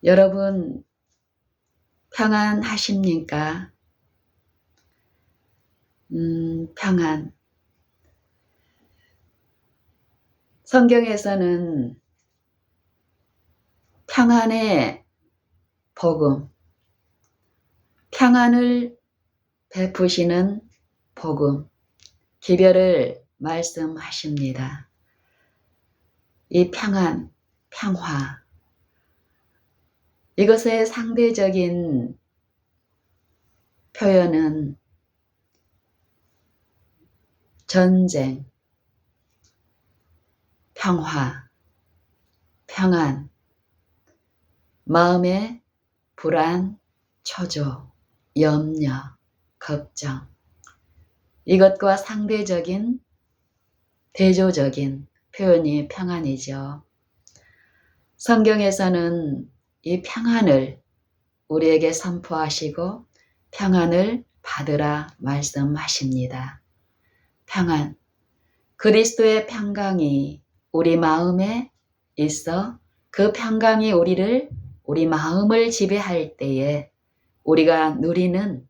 여러분 평안하십니까? 평안. 성경에서는 평안의 복음, 평안을 베푸시는 복음, 기별을 말씀하십니다. 이 평안, 평화, 이것의 상대적인 표현은 전쟁, 평화, 평안, 마음의 불안, 초조, 염려, 걱정, 이것과 상대적인 대조적인 표현이 평안이죠. 성경에서는 이 평안을 우리에게 선포하시고 평안을 받으라 말씀하십니다. 평안, 그리스도의 평강이 우리 마음에 있어 그 평강이 우리 마음을 지배할 때에 우리가 누리는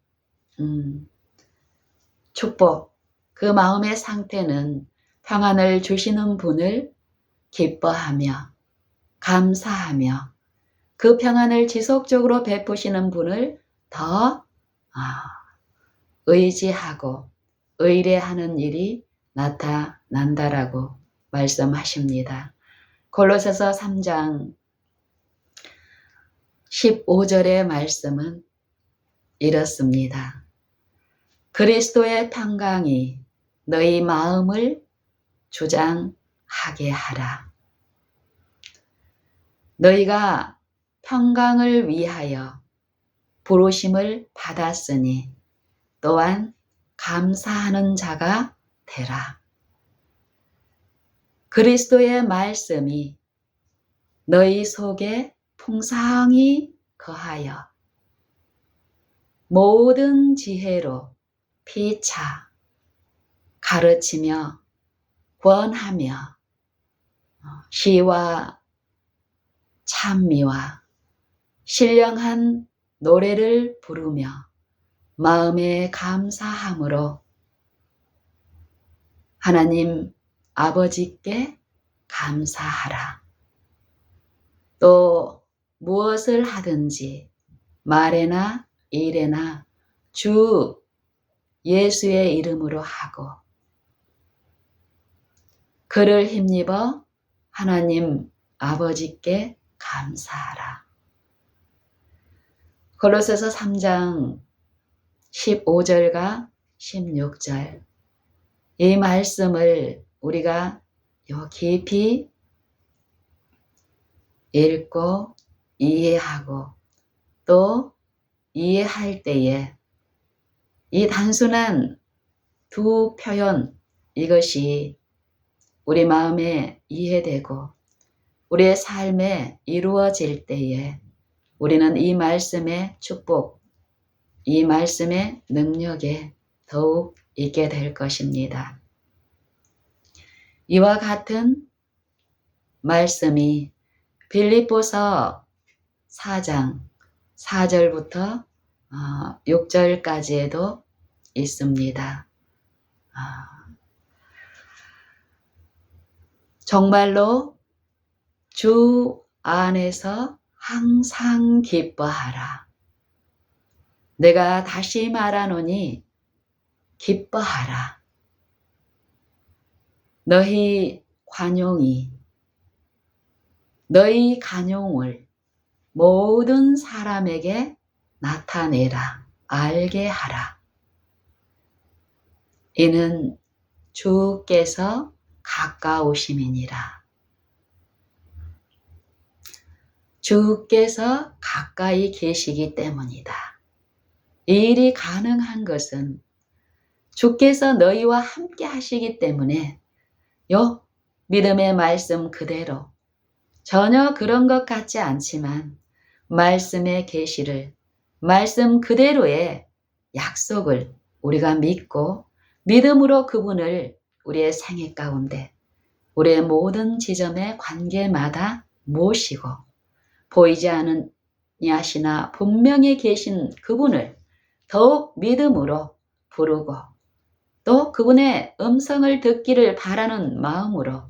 축복, 그 마음의 상태는 평안을 주시는 분을 기뻐하며 감사하며 그 평안을 지속적으로 베푸시는 분을 더 의지하고 의뢰하는 일이 나타난다라고 말씀하십니다. 골로새서 3장 15절의 말씀은 이렇습니다. 그리스도의 평강이 너희 마음을 주장하게 하라. 너희가 평강을 위하여 부르심을 받았으니 또한 감사하는 자가 되라. 그리스도의 말씀이 너희 속에 풍성히 거하여 모든 지혜로 피차 가르치며 권하며 시와 찬미와 신령한 노래를 부르며 마음에 감사함으로 하나님 아버지께 감사하라. 또 무엇을 하든지 말에나 일에나 주 예수의 이름으로 하고 그를 힘입어 하나님 아버지께 감사하라. 골로새서 3장 15절과 16절 이 말씀을 우리가 깊이 읽고 이해하고 또 이해할 때에 이 단순한 두 표현 이것이 우리 마음에 이해되고 우리의 삶에 이루어질 때에 우리는 이 말씀의 축복, 이 말씀의 능력에 더욱 있게 될 것입니다. 이와 같은 말씀이 빌립보서 4장 4절부터 6절까지에도 있습니다. 정말로 주 안에서 항상 기뻐하라. 내가 다시 말하노니 기뻐하라. 너희 간용을 모든 사람에게 나타내라. 알게 하라. 이는 주께서 가까우심이니라. 주께서 가까이 계시기 때문이다. 이 일이 가능한 것은 주께서 너희와 함께 하시기 때문에 요 믿음의 말씀 그대로 전혀 그런 것 같지 않지만 말씀의 계시를 말씀 그대로의 약속을 우리가 믿고 믿음으로 그분을 우리의 생애 가운데 우리의 모든 지점의 관계마다 모시고 보이지 않는 아시나 분명히 계신 그분을 더욱 믿음으로 부르고 또 그분의 음성을 듣기를 바라는 마음으로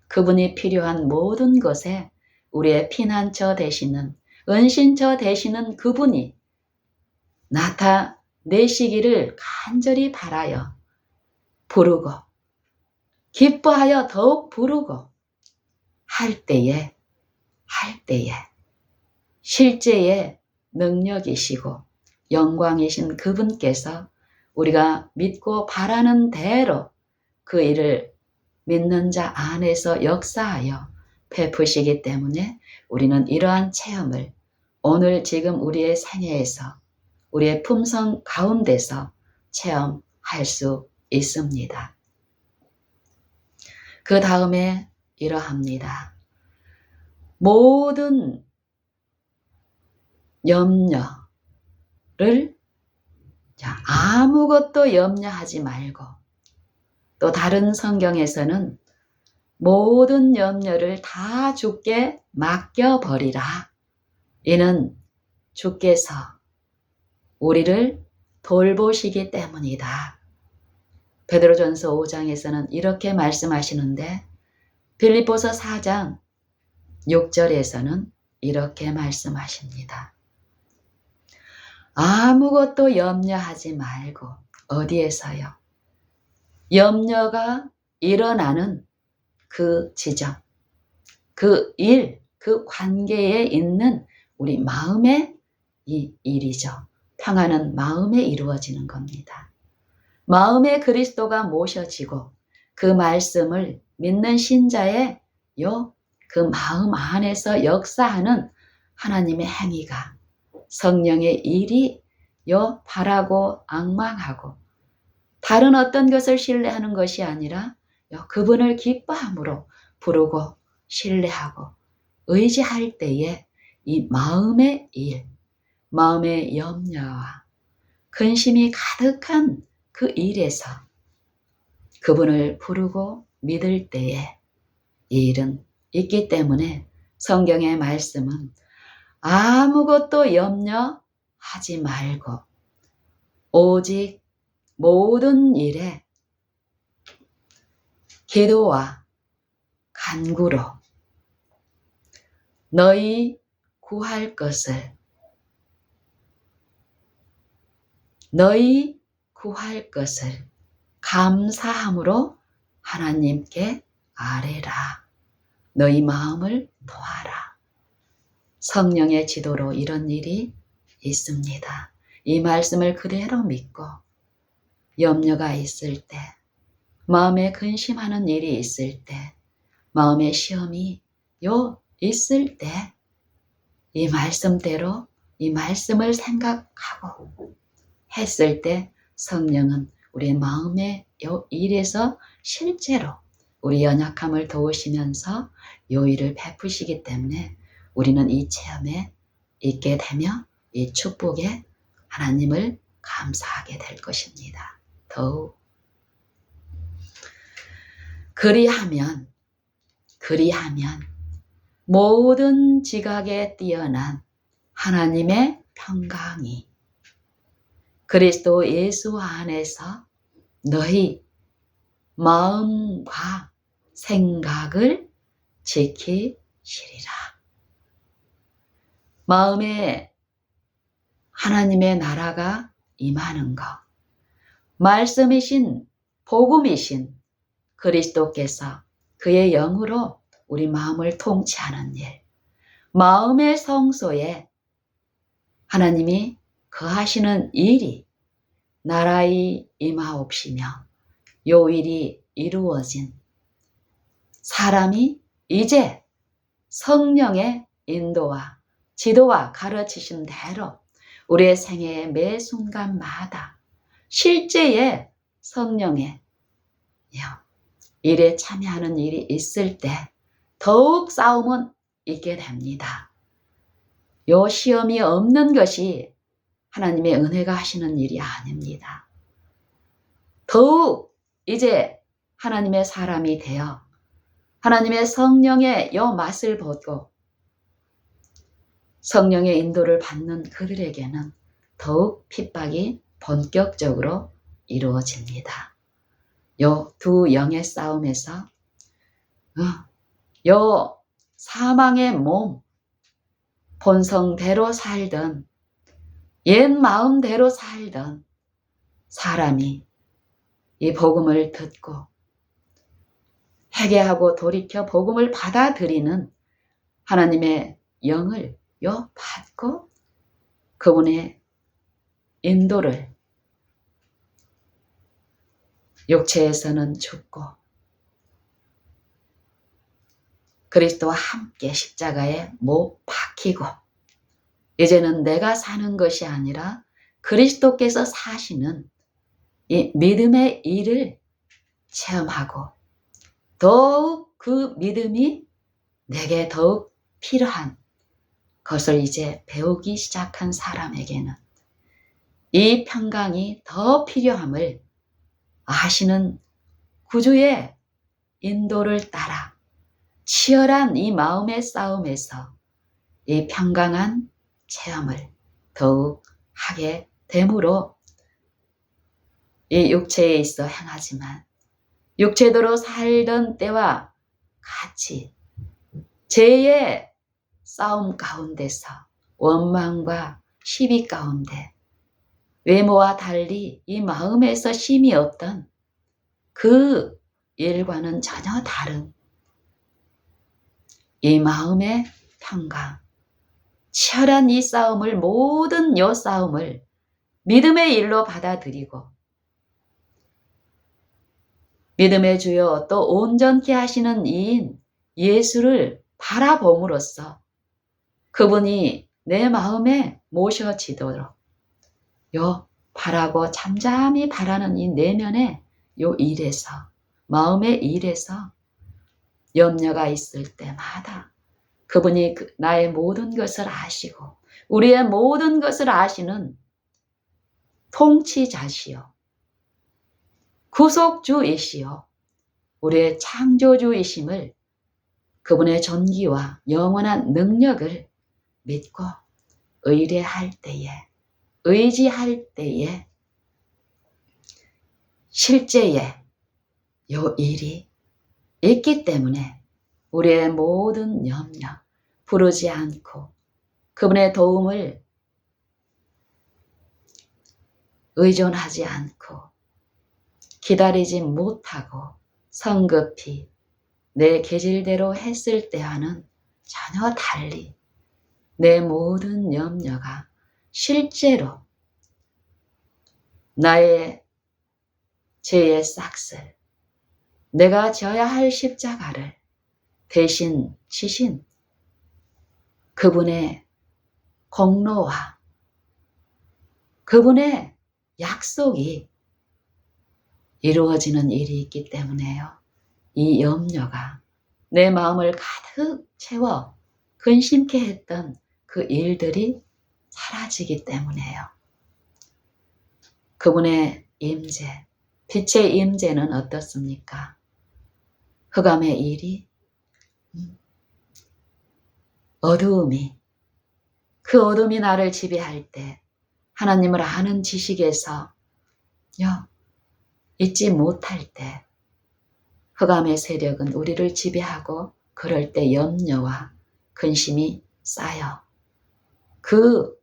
그분이 필요한 모든 것에 우리의 피난처 되시는 은신처 되시는 그분이 나타내시기를 간절히 바라여 부르고 기뻐하여 더욱 부르고 할 때에 실제의 능력이시고 영광이신 그분께서 우리가 믿고 바라는 대로 그 일을 믿는 자 안에서 역사하여 베푸시기 때문에 우리는 이러한 체험을 오늘 지금 우리의 생애에서 우리의 품성 가운데서 체험할 수 있습니다. 그 다음에 이러합니다. 모든 염려를 아무것도 염려하지 말고 또 다른 성경에서는 모든 염려를 다 주께 맡겨버리라. 이는 주께서 우리를 돌보시기 때문이다. 베드로전서 5장에서는 이렇게 말씀하시는데 빌립보서 4장 6절에서는 이렇게 말씀하십니다. 아무것도 염려하지 말고 어디에서요? 염려가 일어나는 그 지점, 그 일, 그 관계에 있는 우리 마음의 이 일이죠. 평안은 마음에 이루어지는 겁니다. 마음에 그리스도가 모셔지고 그 말씀을 믿는 신자의 그 마음 안에서 역사하는 하나님의 행위가 성령의 일이 바라고 앙망하고 다른 어떤 것을 신뢰하는 것이 아니라 그분을 기뻐함으로 부르고 신뢰하고 의지할 때에 이 마음의 일, 마음의 염려와 근심이 가득한 그 일에서 그분을 부르고 믿을 때에 이 일은 있기 때문에 성경의 말씀은 아무것도 염려하지 말고 오직 모든 일에 기도와 간구로 너희 구할 것을 감사함으로 하나님께 아뢰라. 너희 마음을 도와라. 성령의 지도로 이런 일이 있습니다. 이 말씀을 그대로 믿고 염려가 있을 때, 마음에 근심하는 일이 있을 때, 마음의 시험이 있을 때 이 말씀대로 이 말씀을 생각하고 했을 때 성령은 우리의 마음의 일에서 실제로 우리 연약함을 도우시면서 요 일을 베푸시기 때문에 우리는 이 체험에 있게 되며 이 축복에 하나님을 감사하게 될 것입니다. 더욱 그리하면 모든 지각에 뛰어난 하나님의 평강이 그리스도 예수 안에서 너희 마음과 생각을 지키시리라. 마음에 하나님의 나라가 임하는 것, 말씀이신 복음이신 그리스도께서 그의 영으로 우리 마음을 통치하는 일, 마음의 성소에 하나님이 거하시는 일이 나라의 임하옵시며 요 일이 이루어진 사람이 이제 성령의 인도와 지도와 가르치신 대로 우리의 생애의 매 순간마다 실제의 성령의 일에 참여하는 일이 있을 때 더욱 싸움은 있게 됩니다. 요 시험이 없는 것이 하나님의 은혜가 하시는 일이 아닙니다. 더욱 이제 하나님의 사람이 되어 하나님의 성령의 요 맛을 보고 성령의 인도를 받는 그들에게는 더욱 핍박이 본격적으로 이루어집니다. 요 두 영의 싸움에서 요 사망의 몸, 본성대로 살던 옛 마음대로 살던 사람이 이 복음을 듣고 회개하고 돌이켜 복음을 받아들이는 하나님의 영을 받고 그분의 인도를 육체에서는 죽고 그리스도와 함께 십자가에 못 박히고 이제는 내가 사는 것이 아니라 그리스도께서 사시는 이 믿음의 일을 체험하고 더욱 그 믿음이 내게 더욱 필요한 것을 이제 배우기 시작한 사람에게는 이 평강이 더 필요함을 아시는 구주의 인도를 따라 치열한 이 마음의 싸움에서 이 평강한 체험을 더욱 하게 되므로 이 육체에 있어 행하지만 육체대로 살던 때와 같이 죄의 싸움 가운데서 원망과 시비 가운데 외모와 달리 이 마음에서 쉼이 없던 그 일과는 전혀 다른 이 마음의 평강, 치열한 이 싸움을 모든 요 싸움을 믿음의 일로 받아들이고 믿음의 주여 또 온전케 하시는 이인 예수를 바라봄으로써 그분이 내 마음에 모셔지도록 요 바라고 잠잠히 바라는 이 내면의 요 일에서 마음의 일에서 염려가 있을 때마다 그분이 나의 모든 것을 아시고 우리의 모든 것을 아시는 통치자시요 구속주이시요 우리의 창조주이심을 그분의 존귀와 영원한 능력을 믿고 의뢰할 때에 의지할 때에 실제에 요 일이 있기 때문에 우리의 모든 염려 부르지 않고 그분의 도움을 의존하지 않고 기다리지 못하고 성급히 내 계질대로 했을 때와는 전혀 달리 내 모든 염려가 실제로 나의 죄의 싹을 내가 져야 할 십자가를 대신 지신 그분의 공로와 그분의 약속이 이루어지는 일이 있기 때문에요. 이 염려가 내 마음을 가득 채워 근심케 했던 그 일들이 사라지기 때문에요. 그분의 임재, 빛의 임재는 어떻습니까? 흑암의 일이 어두움이 그 어둠이 나를 지배할 때 하나님을 아는 지식에서 잊지 못할 때 흑암의 세력은 우리를 지배하고 그럴 때 염려와 근심이 쌓여 그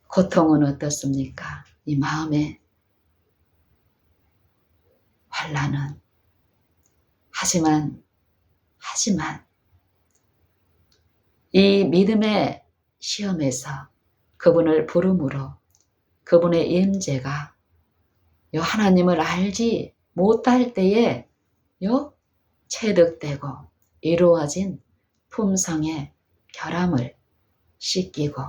고통은 어떻습니까? 이 마음의 환난은 하지만 이 믿음의 시험에서 그분을 부름으로 그분의 임재가 하나님을 알지 못할 때에 체득되고 이루어진 품성의 결함을 씻기고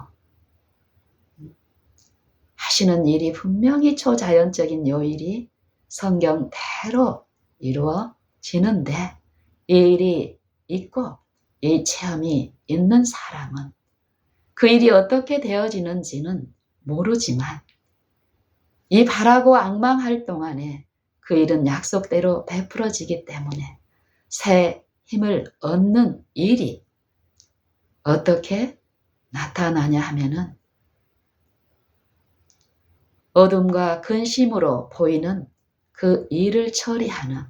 하시는 일이 분명히 초자연적인 요 일이 성경대로 이루어지는데 이 일이 있고 이 체험이 있는 사람은 그 일이 어떻게 되어지는지는 모르지만 이 바라고 앙망할 동안에 그 일은 약속대로 베풀어지기 때문에 새 힘을 얻는 일이 어떻게 나타나냐 하면은 어둠과 근심으로 보이는 그 일을 처리하는,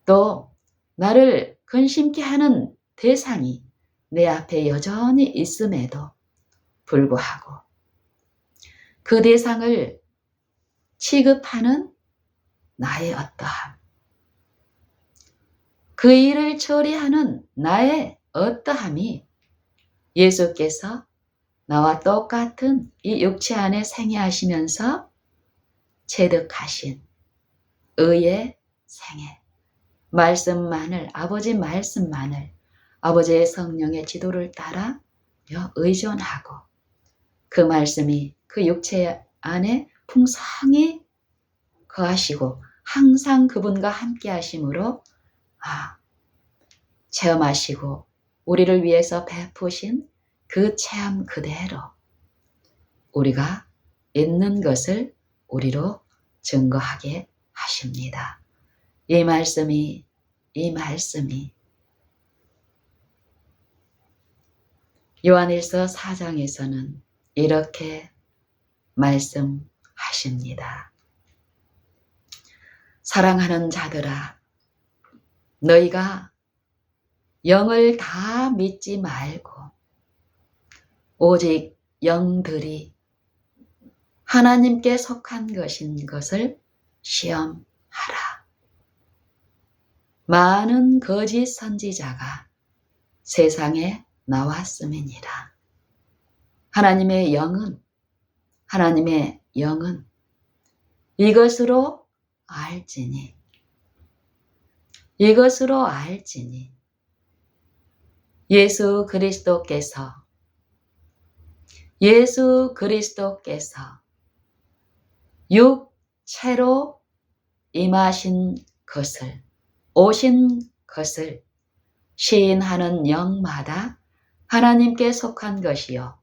또 나를 근심케 하는 대상이 내 앞에 여전히 있음에도 불구하고 그 대상을 취급하는 나의 어떠함, 그 일을 처리하는 나의 어떠함이 예수께서 나와 똑같은 이 육체 안에 생애하시면서 체득하신 의의 생애, 말씀만을, 아버지 말씀만을 아버지의 성령의 지도를 따라 의존하고 그 말씀이 그 육체 안에 풍성히 거하시고 항상 그분과 함께 하심으로 체험하시고 우리를 위해서 베푸신 그 체험 그대로 우리가 있는 것을 우리로 증거하게 하십니다. 이 말씀이 요한일서 4장에서는 이렇게 말씀하십니다. 사랑하는 자들아, 너희가 영을 다 믿지 말고 오직 영들이 하나님께 속한 것인 것을 시험하라. 많은 거짓 선지자가 세상에 나왔음이니라. 하나님의 영은 이것으로 알지니 예수 그리스도께서 육체로 오신 것을 시인하는 영마다 하나님께 속한 것이요,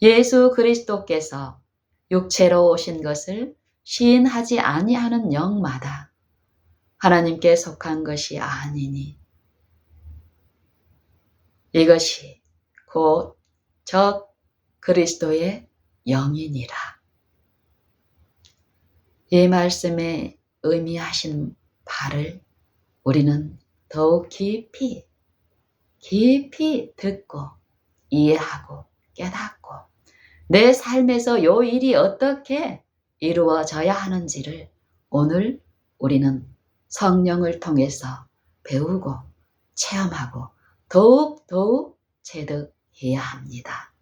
예수 그리스도께서 육체로 오신 것을 시인하지 아니하는 영마다 하나님께 속한 것이 아니니 이것이 곧 적 그리스도의 영이니라. 이 말씀에 의미하신 바를 우리는 더욱 깊이 듣고 이해하고 깨닫고 내 삶에서 요 일이 어떻게 이루어져야 하는지를 오늘 우리는 성령을 통해서 배우고 체험하고 더욱 체득해야 합니다.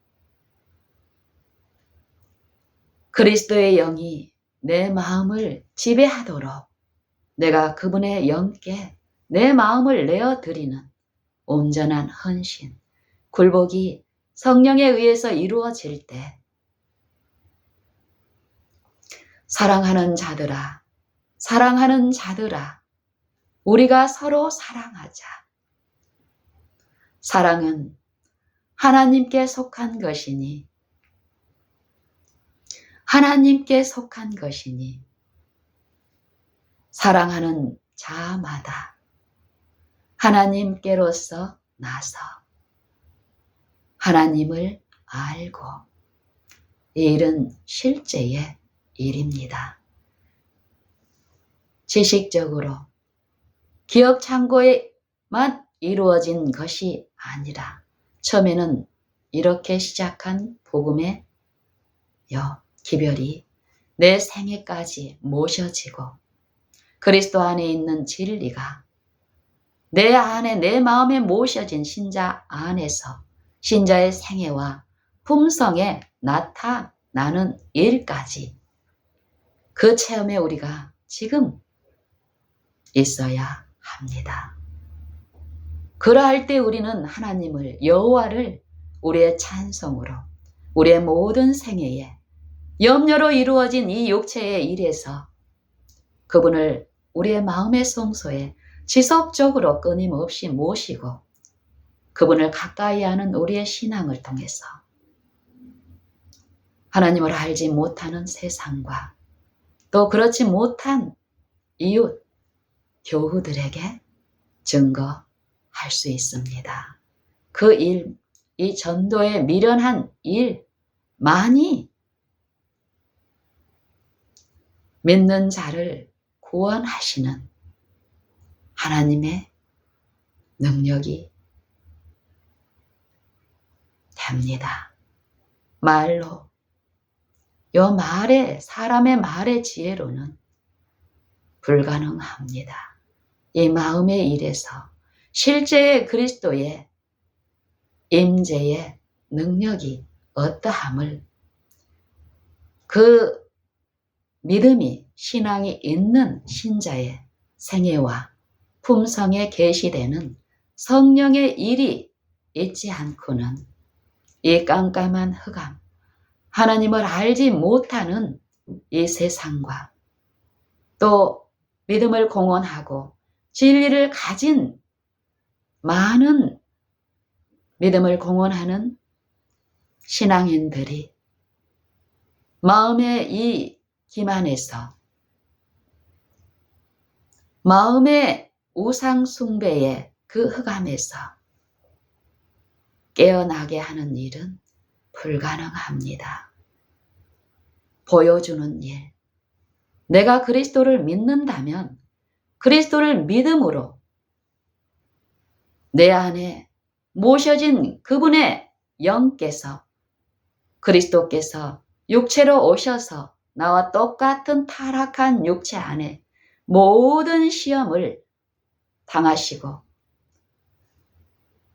그리스도의 영이 내 마음을 지배하도록 내가 그분의 영께 내 마음을 내어드리는 온전한 헌신, 굴복이 성령에 의해서 이루어질 때 사랑하는 자들아, 우리가 서로 사랑하자. 사랑은 하나님께 속한 것이니 사랑하는 자마다 하나님께로서 나서 하나님을 알고, 이 일은 실제의 일입니다. 지식적으로 기억 창고에만 이루어진 것이 아니라 처음에는 이렇게 시작한 복음의 기별이 내 생애까지 모셔지고 그리스도 안에 있는 진리가 내 안에 내 마음에 모셔진 신자 안에서 신자의 생애와 품성에 나타나는 일까지 그 체험에 우리가 지금 있어야 합니다. 그러할 때 우리는 하나님을, 여호와를 우리의 찬송으로 우리의 모든 생애에 염려로 이루어진 이 육체의 일에서 그분을 우리의 마음의 성소에 지속적으로 끊임없이 모시고 그분을 가까이 하는 우리의 신앙을 통해서 하나님을 알지 못하는 세상과 또 그렇지 못한 이웃, 교우들에게 증거할 수 있습니다. 그 일 이 전도에 미련한 일 많이 믿는 자를 구원하시는 하나님의 능력이 됩니다. 말로, 요 말의, 사람의 말의 지혜로는 불가능합니다. 이 마음의 일에서 실제의 그리스도의 임재의 능력이 어떠함을 그 믿음이 신앙이 있는 신자의 생애와 품성에 계시되는 성령의 일이 있지 않고는 이 깜깜한 흑암, 하나님을 알지 못하는 이 세상과 또 믿음을 공언하고 진리를 가진 많은 믿음을 공언하는 신앙인들이 마음의 이 기만에서 마음의 우상 숭배의 그 흑암에서 깨어나게 하는 일은 불가능합니다. 보여주는 일. 내가 그리스도를 믿는다면 그리스도를 믿음으로 내 안에 모셔진 그분의 영께서 그리스도께서 육체로 오셔서 나와 똑같은 타락한 육체 안에 모든 시험을 당하시고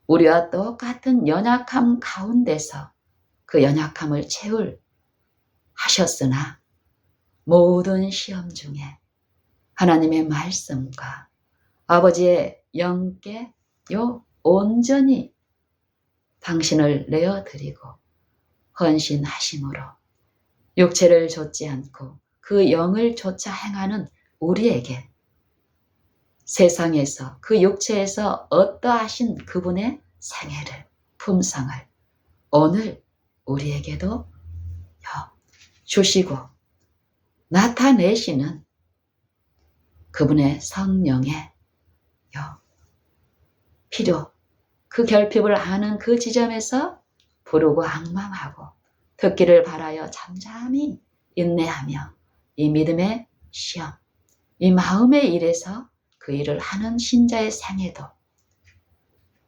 우리와 똑같은 연약함 가운데서 그 연약함을 하셨으나 모든 시험 중에 하나님의 말씀과 아버지의 영께 온전히 당신을 내어드리고 헌신하심으로 육체를 좇지 않고 그 영을 좇아 행하는 우리에게 세상에서 그 육체에서 어떠하신 그분의 생애를 품성을 오늘 우리에게도 주시고 나타내시는 그분의 성령의 필요, 그 결핍을 아는 그 지점에서 부르고 앙망하고 듣기를 바라여 잠잠히 인내하며 이 믿음의 시험, 이 마음의 일에서 그 일을 하는 신자의 생애도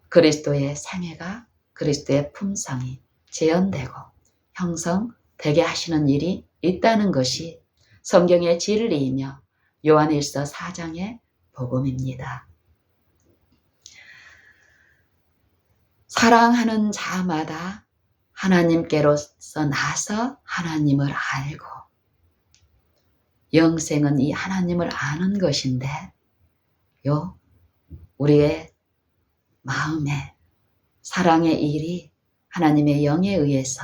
그리스도의 생애가 그리스도의 품성이 재현되고 형성되게 하시는 일이 있다는 것이 성경의 진리이며 요한일서 4장의 복음입니다. 사랑하는 자마다 하나님께로서 나서 하나님을 알고 영생은 이 하나님을 아는 것인데 우리의 마음에 사랑의 일이 하나님의 영에 의해서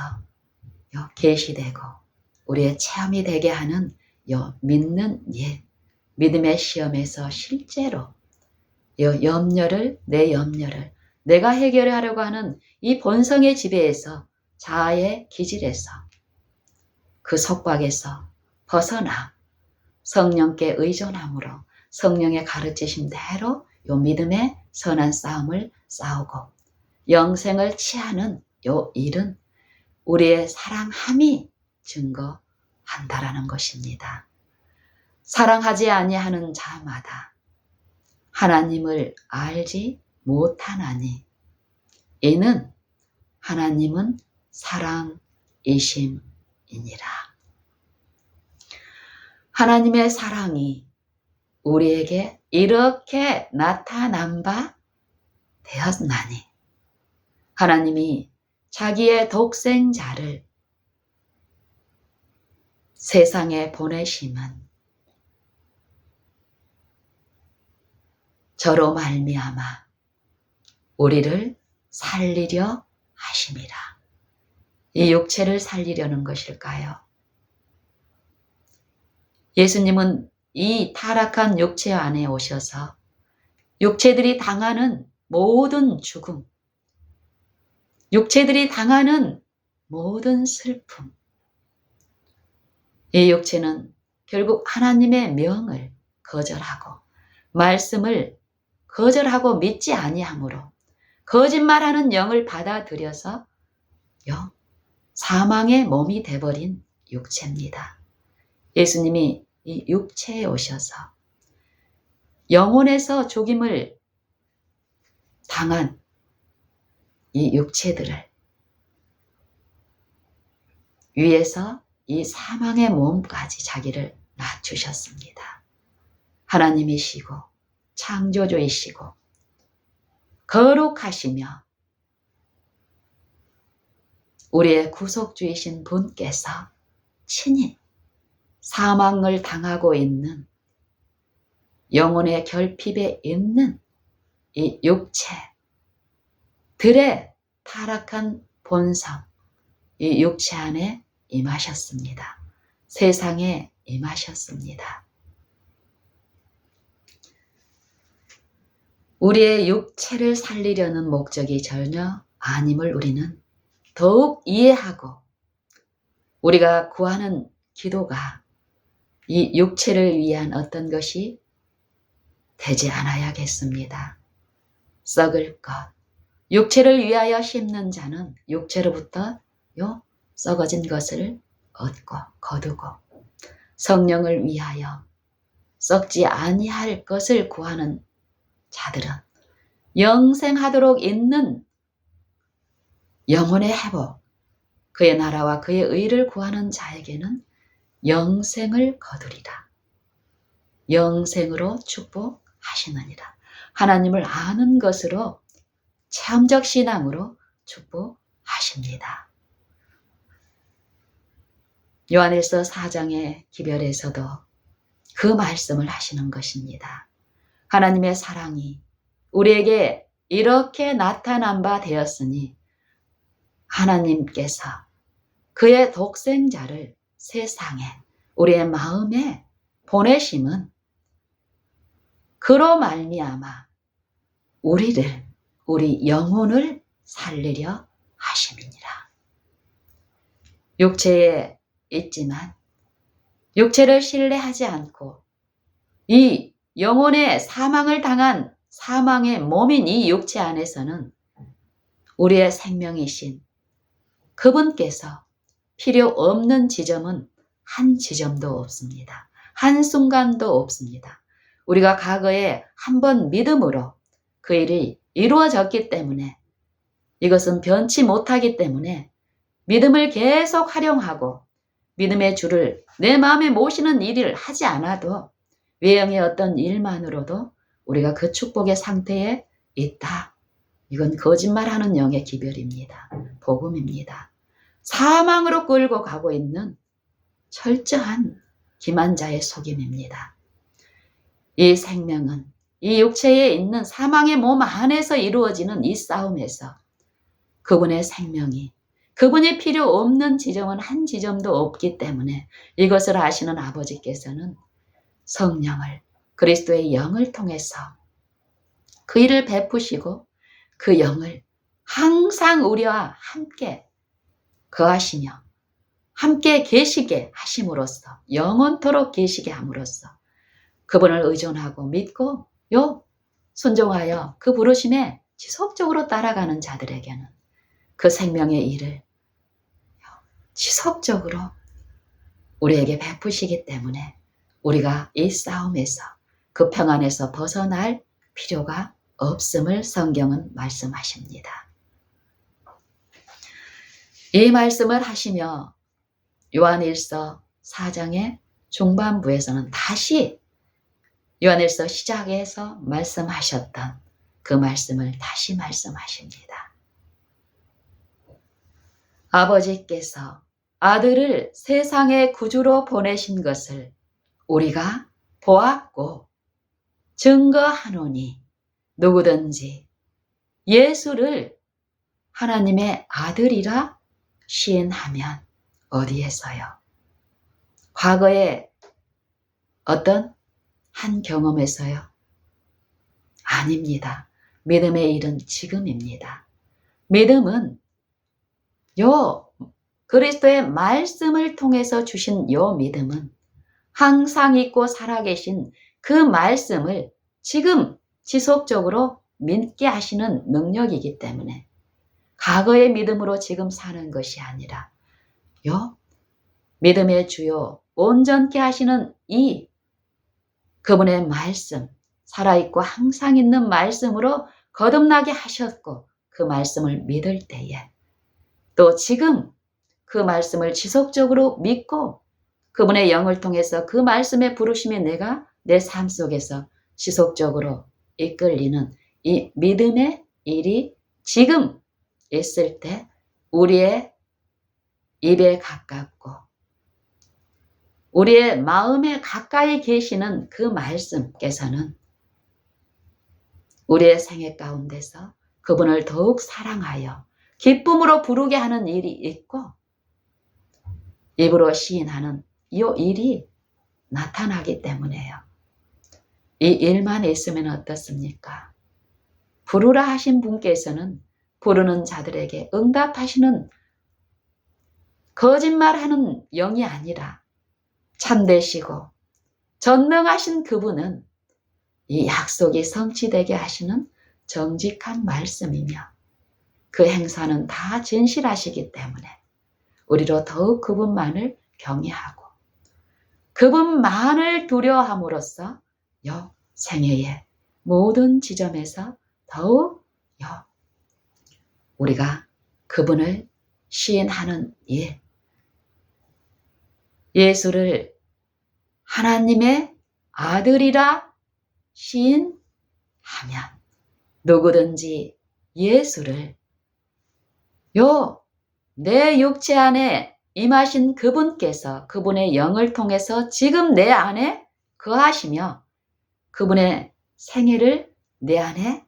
계시되고 우리의 체험이 되게 하는 믿는 믿음의 시험에서 실제로 내 염려를 내가 해결하려고 하는 이 본성의 지배에서 자아의 기질에서 그 속박에서 벗어나 성령께 의존함으로 성령의 가르치심대로 믿음의 선한 싸움을 싸우고 영생을 취하는 일은 우리의 사랑함이 증거한다라는 것입니다. 사랑하지 아니하는 자마다 하나님을 알지 못하나니 이는 하나님은 사랑이심이니라. 하나님의 사랑이 우리에게 이렇게 나타난 바 되었나니 하나님이 자기의 독생자를 세상에 보내심은 저로 말미암아 우리를 살리려 하심이라. 이 육체를 살리려는 것일까요? 예수님은 이 타락한 육체 안에 오셔서 육체들이 당하는 모든 죽음, 육체들이 당하는 모든 슬픔, 이 육체는 결국 하나님의 명을 거절하고 말씀을 거절하고 믿지 아니하므로 거짓말하는 영을 받아들여서 사망의 몸이 돼버린 육체입니다. 예수님이 이 육체에 오셔서 영혼에서 죽임을 당한 이 육체들을 위에서 이 사망의 몸까지 자기를 낮추셨습니다. 하나님이시고 창조주이시고 거룩하시며 우리의 구속주이신 분께서 친히 사망을 당하고 있는 영혼의 결핍에 있는 이 육체들의 타락한 본성, 이 육체 안에 임하셨습니다. 세상에 임하셨습니다. 우리의 육체를 살리려는 목적이 전혀 아님을 우리는 더욱 이해하고 우리가 구하는 기도가 이 육체를 위한 어떤 것이 되지 않아야겠습니다. 썩을 것, 육체를 위하여 심는 자는 육체로부터 썩어진 것을 얻고 거두고 성령을 위하여 썩지 아니할 것을 구하는 자들은 영생하도록 있는 영혼의 회복, 그의 나라와 그의 의를 구하는 자에게는 영생을 거두리라. 영생으로 축복하시느니라. 하나님을 아는 것으로 체험적 신앙으로 축복하십니다. 요한일서 4장의 기별에서도 그 말씀을 하시는 것입니다. 하나님의 사랑이 우리에게 이렇게 나타난 바 되었으니 하나님께서 그의 독생자를 세상에 우리의 마음에 보내심은 그로 말미암아 우리 영혼을 살리려 하심이니라. 육체에 있지만 육체를 신뢰하지 않고 이 영혼의 사망을 당한 사망의 몸인 이 육체 안에서는 우리의 생명이신 그분께서 필요 없는 지점은 한 지점도 없습니다. 한순간도 없습니다. 우리가 과거에 한번 믿음으로 그 일이 이루어졌기 때문에 이것은 변치 못하기 때문에 믿음을 계속 활용하고 믿음의 주를 내 마음에 모시는 일을 하지 않아도 외형의 어떤 일만으로도 우리가 그 축복의 상태에 있다. 이건 거짓말하는 영의 기별입니다. 복음입니다. 사망으로 끌고 가고 있는 철저한 기만자의 속임입니다. 이 생명은 이 육체에 있는 사망의 몸 안에서 이루어지는 이 싸움에서 그분의 생명이 그분이 필요 없는 지점은 한 지점도 없기 때문에 이것을 아시는 아버지께서는 성령을 그리스도의 영을 통해서 그 일을 베푸시고 그 영을 항상 우리와 함께 거하시며 함께 계시게 하심으로써 영원토록 계시게 함으로써 그분을 의존하고 믿고 순종하여 그 부르심에 지속적으로 따라가는 자들에게는 그 생명의 일을 지속적으로 우리에게 베푸시기 때문에 우리가 이 싸움에서 그 평안에서 벗어날 필요가 없음을 성경은 말씀하십니다. 이 말씀을 하시며 요한일서 4장의 중반부에서는 다시 요한일서 시작에서 말씀하셨던 그 말씀을 다시 말씀하십니다. 아버지께서 아들을 세상의 구주로 보내신 것을 우리가 보았고 증거하노니 누구든지 예수를 하나님의 아들이라 시인하면 어디에서요? 과거에 어떤 한 경험에서요? 아닙니다. 믿음의 일은 지금입니다. 믿음은 그리스도의 말씀을 통해서 주신 믿음은 항상 있고 살아계신 그 말씀을 지금 지속적으로 믿게 하시는 능력이기 때문에 과거의 믿음으로 지금 사는 것이 아니라 믿음의 주요 온전케 하시는 이 그분의 말씀, 살아있고 항상 있는 말씀으로 거듭나게 하셨고 그 말씀을 믿을 때에 또 지금 그 말씀을 지속적으로 믿고 그분의 영을 통해서 그 말씀의 부르심이 내가 내 삶 속에서 지속적으로 이끌리는 이 믿음의 일이 지금 있을 때 우리의 입에 가깝고 우리의 마음에 가까이 계시는 그 말씀께서는 우리의 생애 가운데서 그분을 더욱 사랑하여 기쁨으로 부르게 하는 일이 있고 입으로 시인하는 이 일이 나타나기 때문에요. 이 일만 있으면 어떻습니까? 부르라 하신 분께서는 부르는 자들에게 응답하시는 거짓말하는 영이 아니라 참되시고 전능하신 그분은 이 약속이 성취되게 하시는 정직한 말씀이며 그 행사는 다 진실하시기 때문에 우리로 더욱 그분만을 경외하고 그분만을 두려워함으로써 생애의 모든 지점에서 더욱 우리가 그분을 시인하는 일, 예수를 하나님의 아들이라 시인하면 누구든지 예수를 내 육체 안에 임하신 그분께서 그분의 영을 통해서 지금 내 안에 거하시며 그분의 생애를 내 안에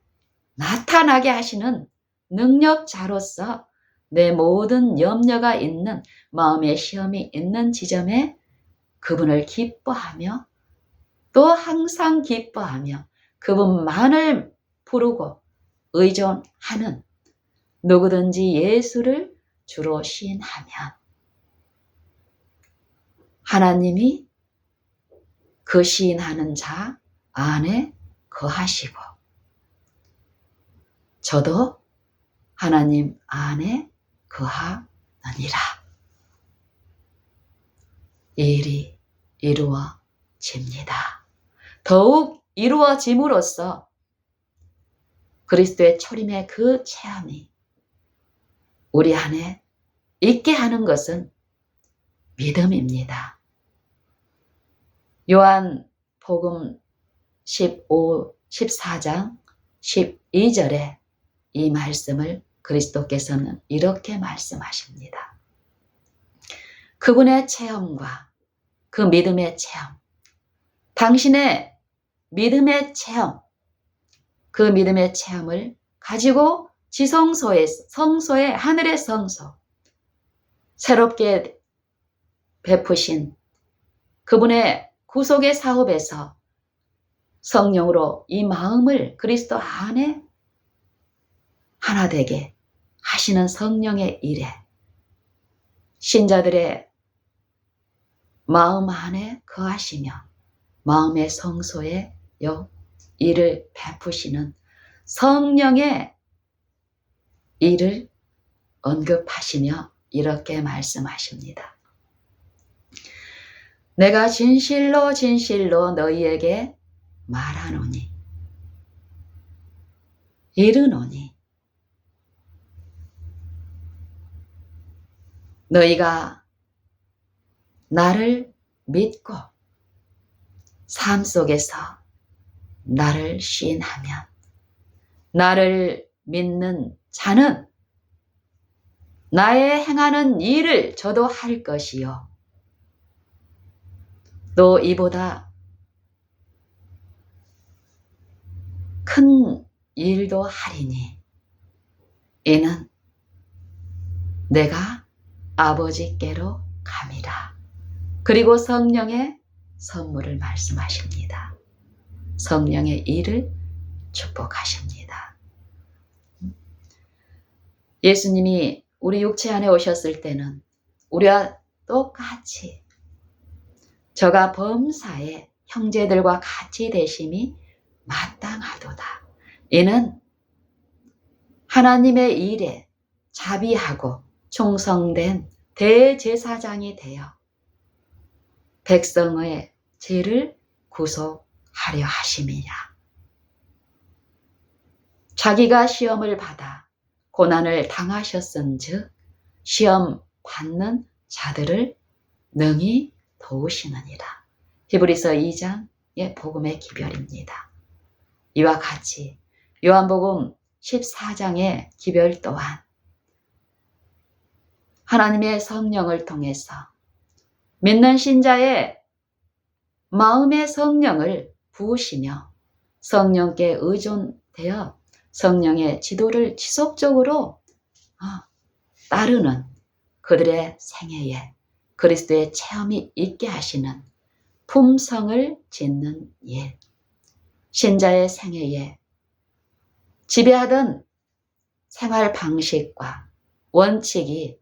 나타나게 하시는 능력자로서 내 모든 염려가 있는 마음의 시험이 있는 지점에 그분을 기뻐하며 또 항상 기뻐하며 그분만을 부르고 의존하는 누구든지 예수를 주로 시인하면 하나님이 그 시인하는 자 안에 거하시고 저도 하나님 안에 거하느니라. 이 일이 이루어집니다. 더욱 이루어짐으로써 그리스도의 초림의 그 체험이 우리 안에 있게 하는 것은 믿음입니다. 요한복음 14장 12절에 이 말씀을 그리스도께서는 이렇게 말씀하십니다. 그분의 체험과 그 믿음의 체험, 당신의 믿음의 체험, 그 믿음의 체험을 가지고 성소의 하늘의 성소, 새롭게 베푸신 그분의 구속의 사업에서 성령으로 이 마음을 그리스도 안에 하나 되게 하시는 성령의 일에 신자들의 마음 안에 거하시며 마음의 성소에 일을 베푸시는 성령의 일을 언급하시며 이렇게 말씀하십니다. 내가 진실로 진실로 너희에게 말하노니 이르노니 너희가 나를 믿고 삶 속에서 나를 시인하면 나를 믿는 자는 나의 행하는 일을 저도 할 것이요 또 이보다 큰 일도 하리니 이는 내가 아버지께로 감이라. 그리고 성령의 선물을 말씀하십니다. 성령의 일을 축복하십니다. 예수님이 우리 육체 안에 오셨을 때는 우리와 똑같이 저가 범사에 형제들과 같이 되심이 마땅하도다. 이는 하나님의 일에 자비하고 충성된 대제사장이 되어 백성의 죄를 구속하려 하심이냐. 자기가 시험을 받아 고난을 당하셨은즉 시험 받는 자들을 능히 도우시느니라. 히브리서 2장의 복음의 기별입니다. 이와 같이 요한복음 14장의 기별 또한 하나님의 성령을 통해서 믿는 신자의 마음의 성령을 부으시며 성령께 의존되어 성령의 지도를 지속적으로 따르는 그들의 생애에 그리스도의 체험이 있게 하시는 품성을 짓는 일, 신자의 생애에 지배하던 생활 방식과 원칙이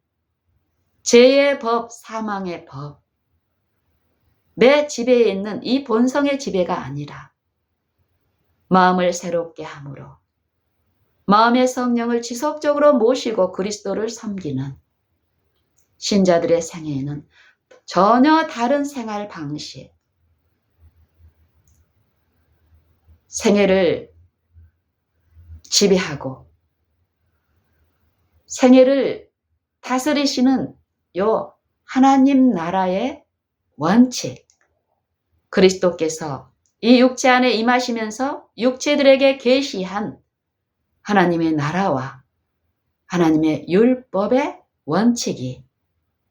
죄의 법, 사망의 법, 내 지배에 있는 이 본성의 지배가 아니라 마음을 새롭게 함으로 마음의 성령을 지속적으로 모시고 그리스도를 섬기는 신자들의 생애에는 전혀 다른 생활 방식, 생애를 지배하고 생애를 다스리시는 요 하나님 나라의 원칙, 그리스도께서 이 육체 안에 임하시면서 육체들에게 계시한 하나님의 나라와 하나님의 율법의 원칙이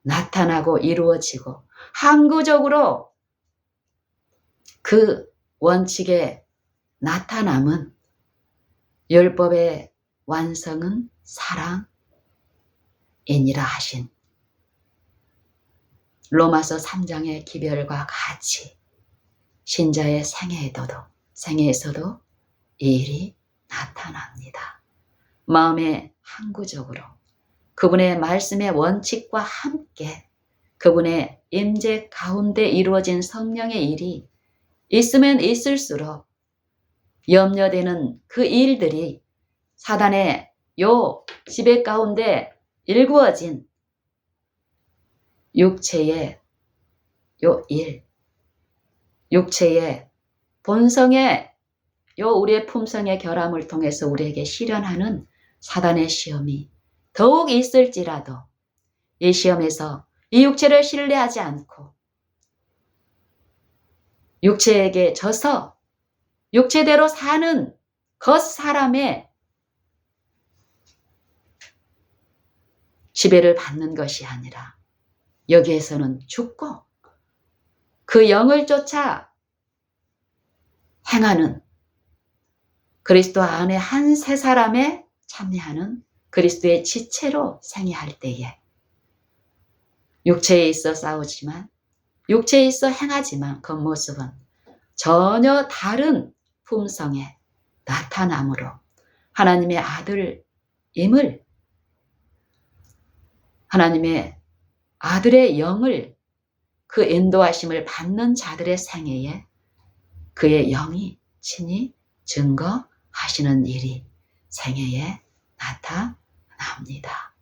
나타나고 이루어지고 항구적으로 그 원칙의 나타남은 율법의 완성은 사랑이니라 하신 로마서 3장의 기별과 같이 신자의 생애에서도 이 일이 나타납니다. 마음의 항구적으로 그분의 말씀의 원칙과 함께 그분의 임재 가운데 이루어진 성령의 일이 있으면 있을수록 염려되는 그 일들이 사단의 요 지배 가운데 일구어진 육체의 요 일, 육체의 본성의 요 우리의 품성의 결함을 통해서 우리에게 실현하는 사단의 시험이 더욱 있을지라도 이 시험에서 이 육체를 신뢰하지 않고 육체에게 져서 육체대로 사는 겉사람의 지배를 받는 것이 아니라 여기에서는 죽고 그 영을 쫓아 행하는 그리스도 안에 한 새 사람에 참여하는 그리스도의 지체로 생애할 때에 육체에 있어 싸우지만 육체에 있어 행하지만 겉모습은 전혀 다른 품성에 나타남으로 하나님의 아들임을 하나님의 아들의 영을 그 인도하심을 받는 자들의 생애에 그의 영이 친히 증거하시는 일이 생애에 나타납니다.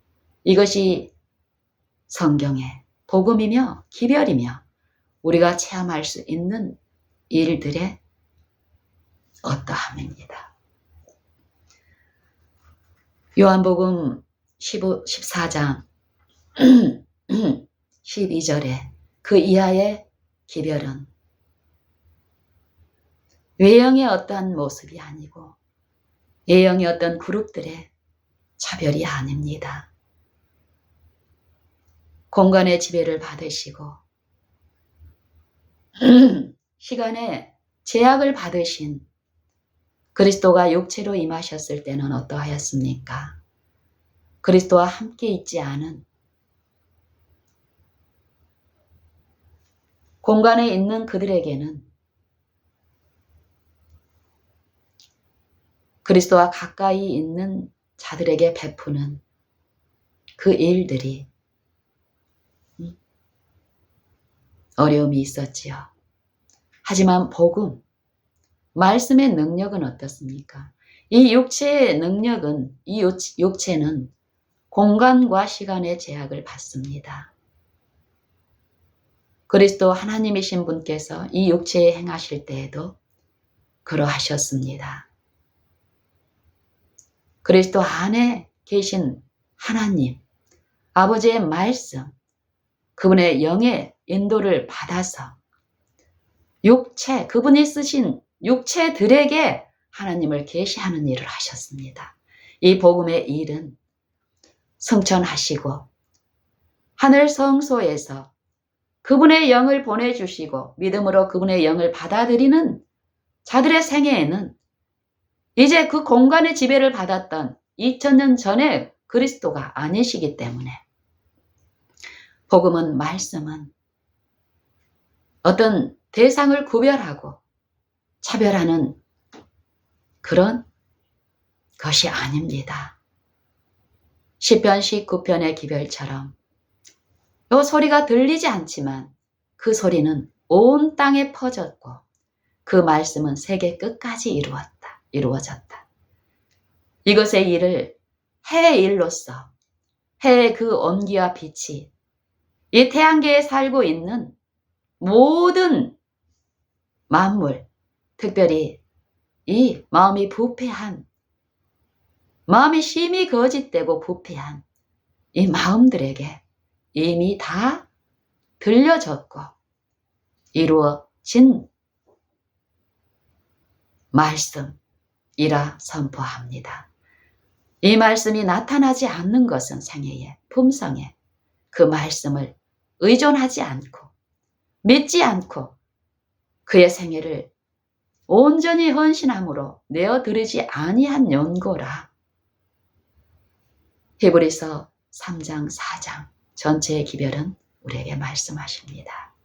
이것이 성경의 복음이며 기별이며 우리가 체험할 수 있는 일들의 어떠함입니다. 요한복음 14장 12절에 그 이하의 기별은 외형의 어떠한 모습이 아니고 예형의 어떤 그룹들의 차별이 아닙니다. 공간의 지배를 받으시고 시간의 제약을 받으신 그리스도가 육체로 임하셨을 때는 어떠하였습니까? 그리스도와 함께 있지 않은 공간에 있는 그들에게는 그리스도와 가까이 있는 자들에게 베푸는 그 일들이 어려움이 있었지요. 하지만 복음, 말씀의 능력은 어떻습니까? 이 육체의 능력은, 이 육체는 공간과 시간의 제약을 받습니다. 그리스도 하나님이신 분께서 이 육체에 행하실 때에도 그러하셨습니다. 그리스도 안에 계신 하나님, 아버지의 말씀, 그분의 영의 인도를 받아서 육체, 그분이 쓰신 육체들에게 하나님을 계시하는 일을 하셨습니다. 이 복음의 일은 성천하시고 하늘 성소에서 그분의 영을 보내주시고 믿음으로 그분의 영을 받아들이는 자들의 생애에는 이제 그 공간의 지배를 받았던 2000년 전의 그리스도가 아니시기 때문에 복음은, 말씀은 어떤 대상을 구별하고 차별하는 그런 것이 아닙니다. 시편 19편의 기별처럼 요 소리가 들리지 않지만 그 소리는 온 땅에 퍼졌고 그 말씀은 세계 끝까지 이루어졌다. 이것의 일을 해의 일로서 해의 그 온기와 빛이 이 태양계에 살고 있는 모든 만물, 특별히 이 마음이 부패한, 마음이 심히 거짓되고 부패한 이 마음들에게 이미 다 들려졌고 이루어진 말씀이라 선포합니다. 이 말씀이 나타나지 않는 것은 생애에, 품성에 그 말씀을 의존하지 않고 믿지 않고 그의 생애를 온전히 헌신함으로 내어드리지 아니한 연고라. 히브리서 3장 4장 전체의 기별은 우리에게 말씀하십니다.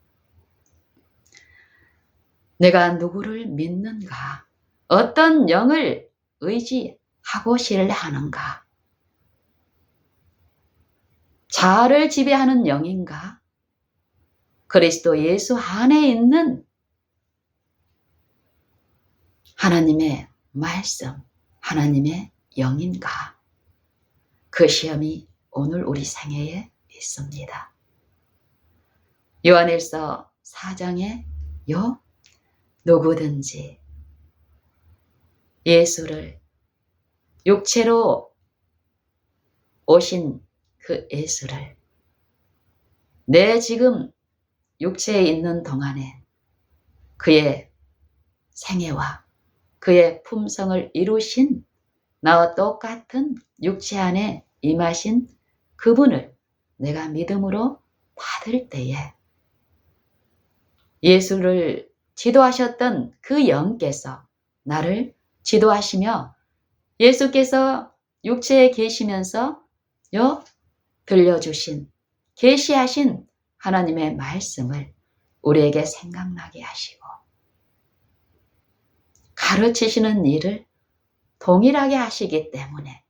내가 누구를 믿는가? 어떤 영을 의지하고 신뢰하는가? 자아를 지배하는 영인가? 그리스도 예수 안에 있는 하나님의 말씀, 하나님의 영인가? 그 시험이 오늘 우리 생애에 있습니다. 요한일서 4장에 누구든지 예수를, 육체로 오신 그 예수를 내 지금 육체에 있는 동안에 그의 생애와 그의 품성을 이루신 나와 똑같은 육체 안에 임하신 그분을 내가 믿음으로 받을 때에 예수를 지도하셨던 그 영께서 나를 지도하시며 예수께서 육체에 계시면서 들려주신, 계시하신 하나님의 말씀을 우리에게 생각나게 하시고 가르치시는 일을 동일하게 하시기 때문에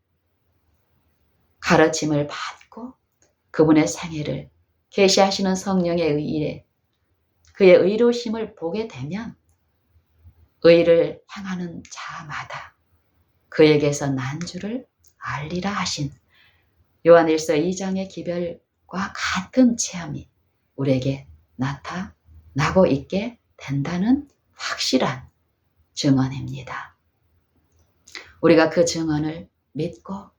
가르침을 받고 그분의 생애를 계시하시는 성령의 의에 그의 의로심을 보게 되면 의를 행하는 자마다 그에게서 난 줄을 알리라 하신 요한일서 2장의 기별과 같은 체험이 우리에게 나타나고 있게 된다는 확실한 증언입니다. 우리가 그 증언을 믿고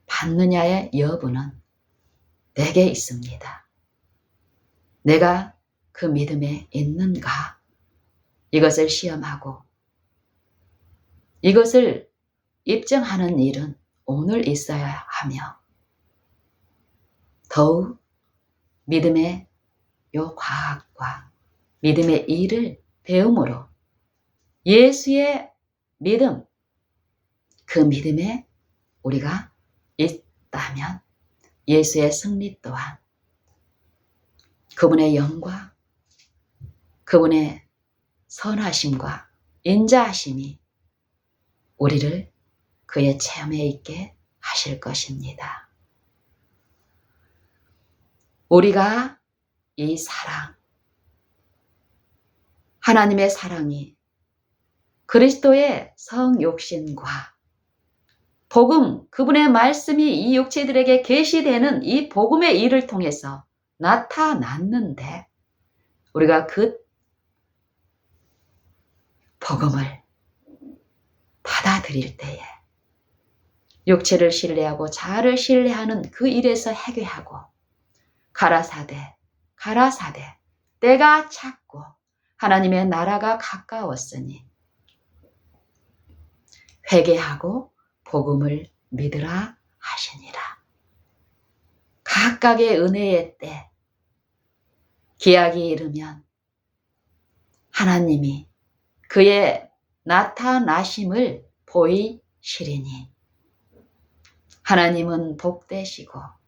받느냐의 여부는 내게 있습니다. 내가 그 믿음에 있는가? 이것을 시험하고 이것을 입증하는 일은 오늘 있어야 하며 더욱 믿음의 과학과 믿음의 일을 배움으로 예수의 믿음, 그 믿음에 우리가 있다면 예수의 승리 또한 그분의 영과 그분의 선하심과 인자하심이 우리를 그의 체험에 있게 하실 것입니다. 우리가 이 사랑, 하나님의 사랑이 그리스도의 성육신과 복음, 그분의 말씀이 이 육체들에게 계시되는 이 복음의 일을 통해서 나타났는데 우리가 그 복음을 받아들일 때에 육체를 신뢰하고 자아를 신뢰하는 그 일에서 해괴하고 가라사대 때가 찼고 하나님의 나라가 가까웠으니 회개하고 복음을 믿으라 하시니라. 각각의 은혜의 때 기약이 이르면 하나님이 그의 나타나심을 보이시리니 하나님은 복되시고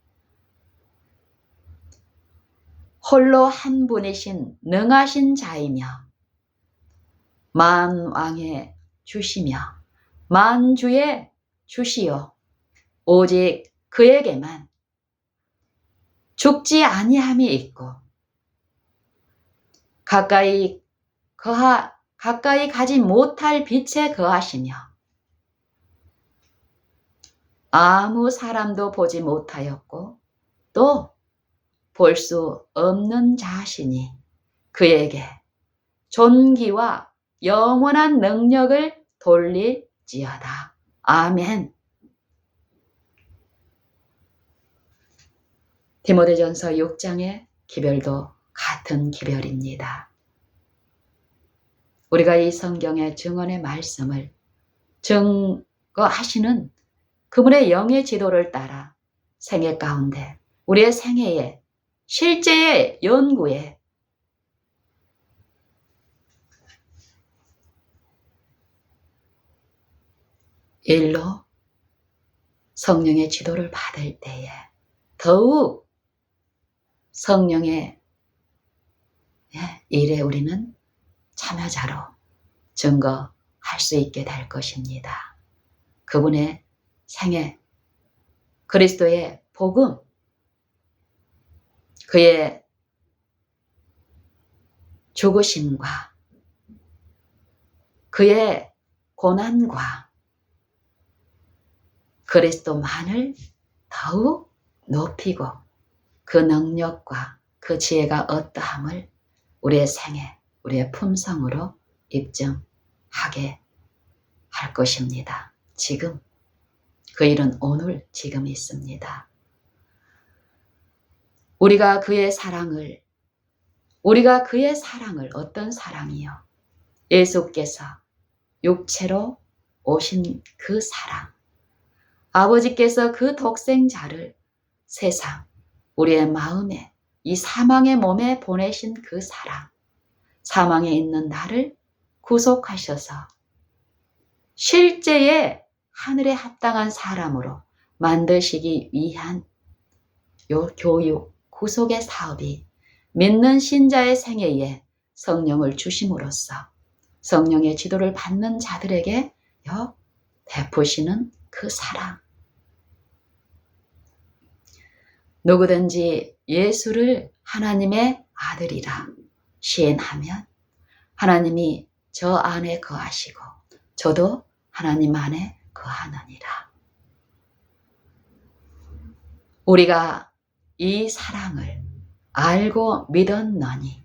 홀로 한 분이신 능하신 자이며 만왕의 주시며 만주의 주시요 오직 그에게만 죽지 아니함이 있고 가까이 가지 못할 빛에 거하시며 아무 사람도 보지 못하였고 또 볼 수 없는 자시니 그에게 존귀와 영원한 능력을 돌릴지어다. 아멘. 디모데전서 6장의 기별도 같은 기별입니다. 우리가 이 성경의 증언의 말씀을 증거하시는 그분의 영의 지도를 따라 생애 가운데 우리의 생애에 실제의 연구에 일로 성령의 지도를 받을 때에 더욱 성령의 일에 우리는 참여자로 증거할 수 있게 될 것입니다. 그분의 생애, 그리스도의 복음, 그의 죽으심과 그의 고난과 그리스도만을 더욱 높이고 그 능력과 그 지혜가 어떠함을 우리의 생애, 우리의 품성으로 입증하게 할 것입니다. 지금 그 일은 오늘 지금 있습니다. 우리가 그의 사랑을 어떤 사랑이요? 예수께서 육체로 오신 그 사랑, 아버지께서 그 독생자를 세상, 우리의 마음에 이 사망의 몸에 보내신 그 사랑, 사망에 있는 나를 구속하셔서 실제의 하늘에 합당한 사람으로 만드시기 위한 요 교육, 구속의 사업이 믿는 신자의 생애에 성령을 주심으로써 성령의 지도를 받는 자들에게 베푸시는 그 사랑. 누구든지 예수를 하나님의 아들이라 시인하면 하나님이 저 안에 거하시고 저도 하나님 안에 거하느니라. 우리가 이 사랑을 알고 믿었나니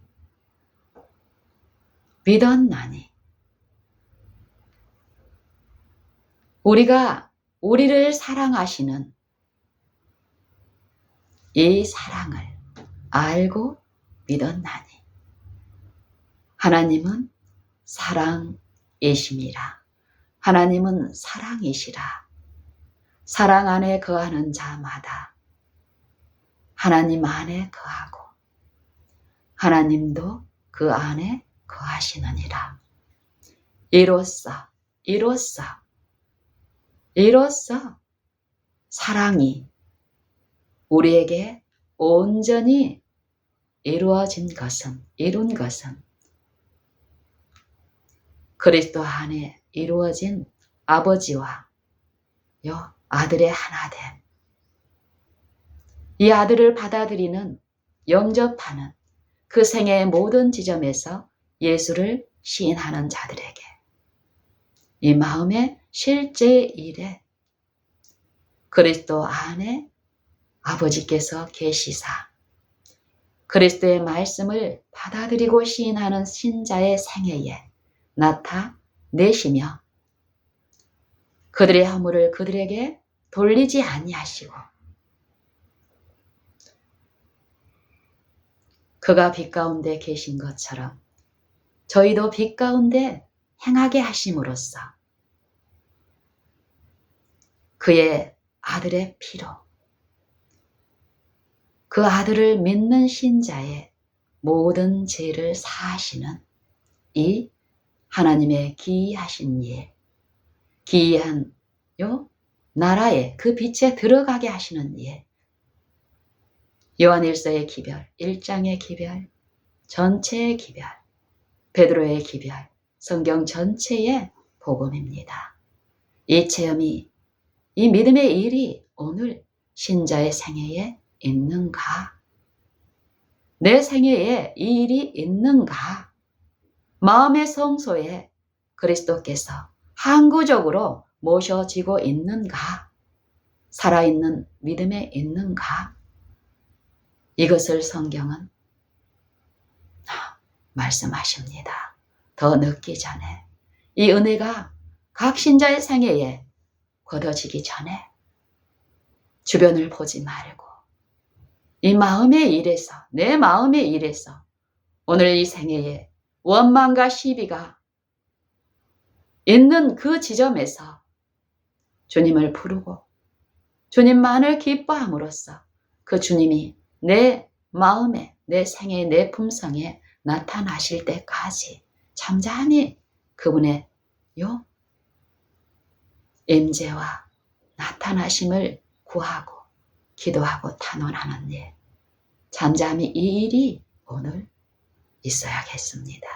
우리가 우리를 사랑하시는 이 사랑을 알고 믿었나니 하나님은 사랑이심이라. 하나님은 사랑이시라. 사랑 안에 거하는 자마다 하나님 안에 거하고 하나님도 그 안에 거하시느니라. 이로써 사랑이 우리에게 온전히 이룬 것은 그리스도 안에 이루어진 아버지와 아들의 하나됨. 이 아들을 받아들이는, 영접하는 그 생애의 모든 지점에서 예수를 시인하는 자들에게 이 마음의 실제 일에 그리스도 안에 아버지께서 계시사 그리스도의 말씀을 받아들이고 시인하는 신자의 생애에 나타내시며 그들의 허물을 그들에게 돌리지 아니하시고 그가 빛 가운데 계신 것처럼 저희도 빛 가운데 행하게 하심으로써 그의 아들의 피로 그 아들을 믿는 신자의 모든 죄를 사하시는 이 하나님의 기이하신 일, 기이한 요 나라에 그 빛에 들어가게 하시는 일, 요한일서의 기별, 1장의 기별, 전체의 기별, 베드로의 기별, 성경 전체의 복음입니다. 이 체험이, 이 믿음의 일이 오늘 신자의 생애에 있는가? 내 생애에 이 일이 있는가? 마음의 성소에 그리스도께서 항구적으로 모셔지고 있는가? 살아있는 믿음에 있는가? 이것을 성경은 말씀하십니다. 더 늦기 전에 이 은혜가 각 신자의 생애에 거둬지기 전에 주변을 보지 말고 이 마음의 일에서 내 마음의 일에서 오늘 이 생애에 원망과 시비가 있는 그 지점에서 주님을 부르고 주님만을 기뻐함으로써 그 주님이 내 마음에 내 생애 내 품성에 나타나실 때까지 잠잠히 그분의 요 임재와 나타나심을 구하고 기도하고 탄원하는 일, 잠잠히 이 일이 오늘 있어야겠습니다.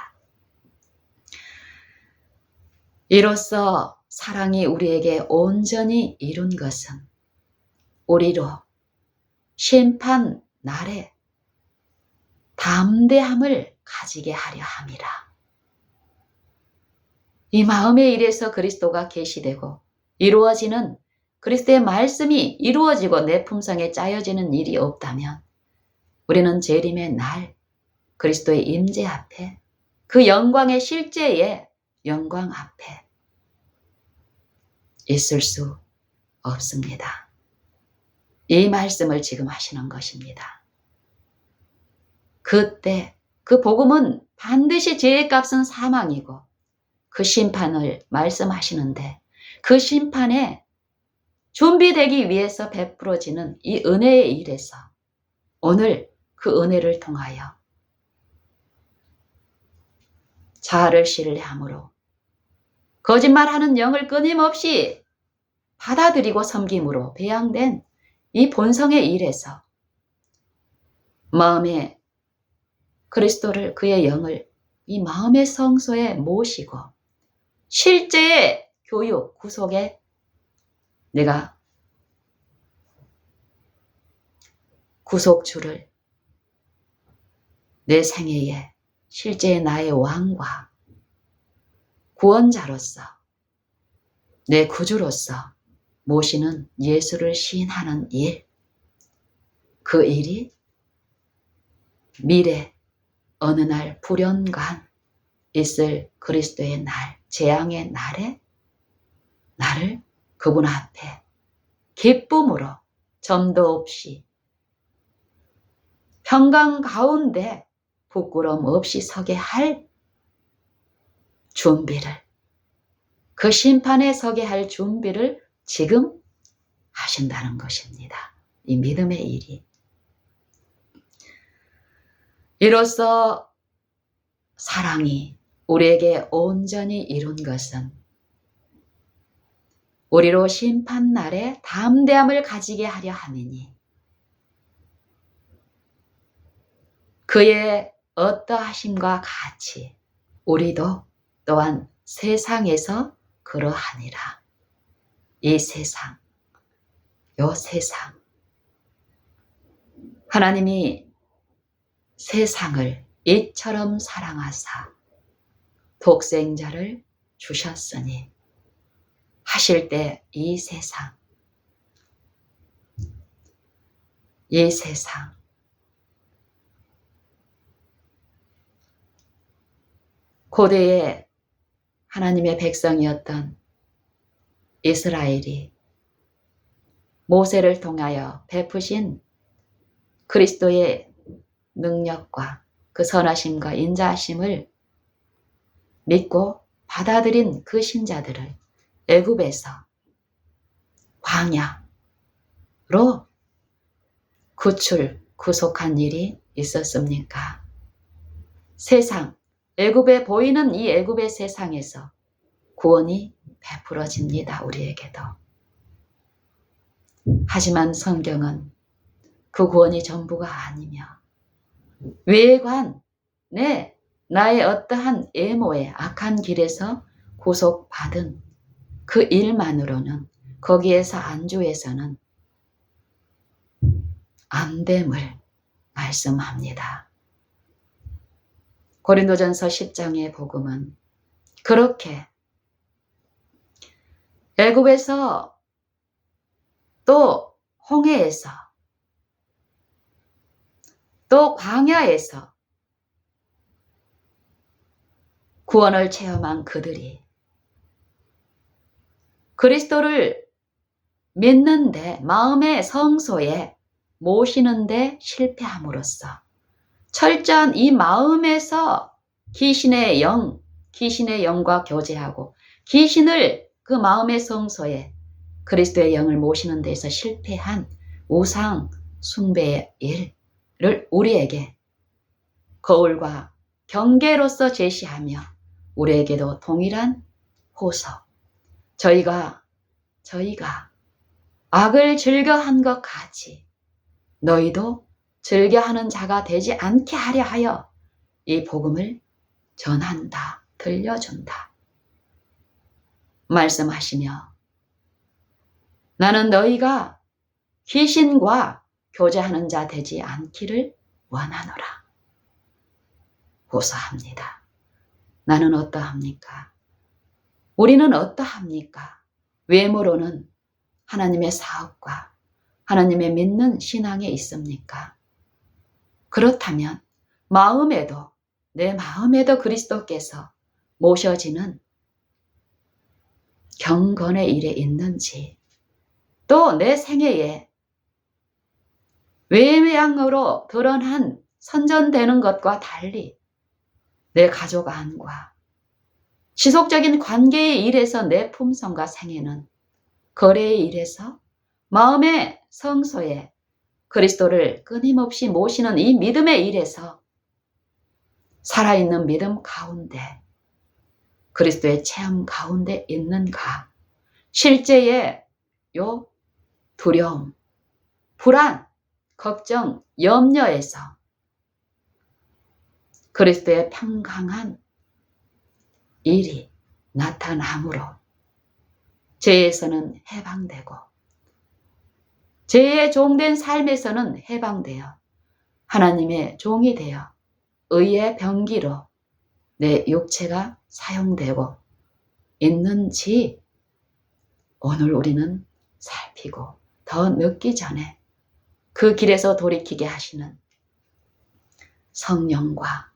이로써 사랑이 우리에게 온전히 이룬 것은 우리로 심판 날에 담대함을 가지게 하려 함이라. 이 마음의 일에서 그리스도가 계시되고 이루어지는 그리스도의 말씀이 이루어지고 내 품성에 짜여지는 일이 없다면 우리는 재림의 날 그리스도의 임재 앞에 그 영광의 실제의 영광 앞에 있을 수 없습니다. 이 말씀을 지금 하시는 것입니다. 그때 그 복음은 반드시 죄의 값은 사망이고 그 심판을 말씀하시는데 그 심판에 준비되기 위해서 베풀어지는 이 은혜의 일에서 오늘 그 은혜를 통하여 자아를 신뢰함으로 거짓말하는 영을 끊임없이 받아들이고 섬김으로 배양된 이 본성의 일에서 마음의 그리스도를 그의 영을 이 마음의 성소에 모시고 실제의 교육, 구속에 내가 구속주를 내 생애에 실제의 나의 왕과 구원자로서 내 구주로서 모시는 예수를 시인하는 일, 그 일이 미래 어느 날 불현간 있을 그리스도의 날, 재앙의 날에 나를 그분 앞에 기쁨으로 점도 없이 평강 가운데 부끄러움 없이 서게 할 준비를, 그 심판에 서게 할 준비를 지금 하신다는 것입니다. 이 믿음의 일이. 이로써 사랑이 우리에게 온전히 이룬 것은 우리로 심판날에 담대함을 가지게 하려 함이니 그의 어떠하심과 같이 우리도 또한 세상에서 그러하니라. 이 세상, 요 세상. 하나님이 세상을 이처럼 사랑하사 독생자를 주셨으니 하실 때 이 세상, 이 세상, 고대의 하나님의 백성이었던 이스라엘이 모세를 통하여 베푸신 그리스도의 능력과 그 선하심과 인자하심을 믿고 받아들인 그 신자들을 애굽에서 광야로 구속한 일이 있었습니까? 세상, 애굽에 보이는 이 애굽의 세상에서 구원이 베풀어집니다. 우리에게도. 하지만 성경은 그 구원이 전부가 아니며 외관에 나의 어떠한 애모의 악한 길에서 구속받은 그 일만으로는 거기에서 안주해서는 안 됨을 말씀합니다. 고린도전서 10장의 복음은 그렇게 애굽에서 또 홍해에서 또 광야에서 구원을 체험한 그들이 그리스도를 믿는데 마음의 성소에 모시는데 실패함으로써 철저한 이 마음에서 귀신의 영과 교제하고 귀신을 그 마음의 성소에 그리스도의 영을 모시는 데서 실패한 우상 숭배의 일을 우리에게 거울과 경계로서 제시하며 우리에게도 동일한 호소, 저희가 악을 즐겨한 것 같이 너희도 즐겨하는 자가 되지 않게 하려 하여 이 복음을 전한다, 들려준다 말씀하시며 나는 너희가 귀신과 교제하는 자 되지 않기를 원하노라 호소합니다. 나는 어떠합니까? 우리는 어떠합니까? 외모로는 하나님의 사업과 하나님의 믿는 신앙에 있습니까? 그렇다면 내 마음에도 그리스도께서 모셔지는 경건의 일에 있는지 또 내 생애에 외양으로 드러난 선전되는 것과 달리 내 가족 안과 지속적인 관계의 일에서 내 품성과 생애는 거래의 일에서 마음의 성소에 그리스도를 끊임없이 모시는 이 믿음의 일에서 살아있는 믿음 가운데 그리스도의 체험 가운데 있는가? 실제의 요 두려움, 불안, 걱정, 염려에서 그리스도의 평강한 일이 나타남으로 죄에서는 해방되고 죄의 종된 삶에서는 해방되어 하나님의 종이 되어 의의 병기로 내 육체가 사용되고 있는지 오늘 우리는 살피고 더 늦기 전에 그 길에서 돌이키게 하시는 성령과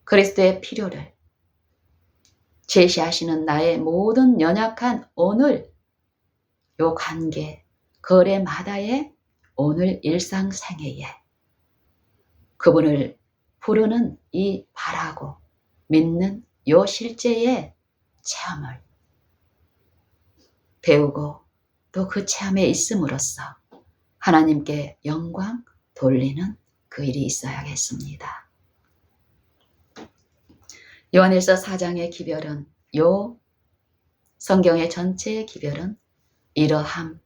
그리스도의 필요를 제시하시는 나의 모든 연약한 오늘 요 관계, 거래마다의 오늘 일상생애에 그분을 부르는 이 바라고 믿는 요 실제의 체험을 배우고 또 그 체험에 있음으로써 하나님께 영광 돌리는 그 일이 있어야겠습니다. 요한일서 4장의 기별은 요 성경의 전체의 기별은 이러함이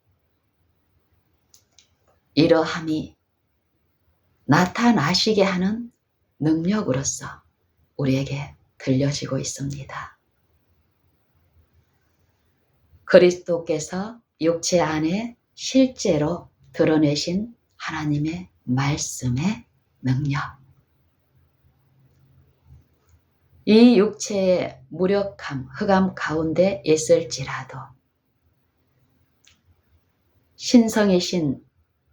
나타나시게 하는 능력으로서 우리에게 들려지고 있습니다. 그리스도께서 육체 안에 실제로 드러내신 하나님의 말씀의 능력. 이 육체의 무력함, 흑암 가운데 있을지라도 신성이신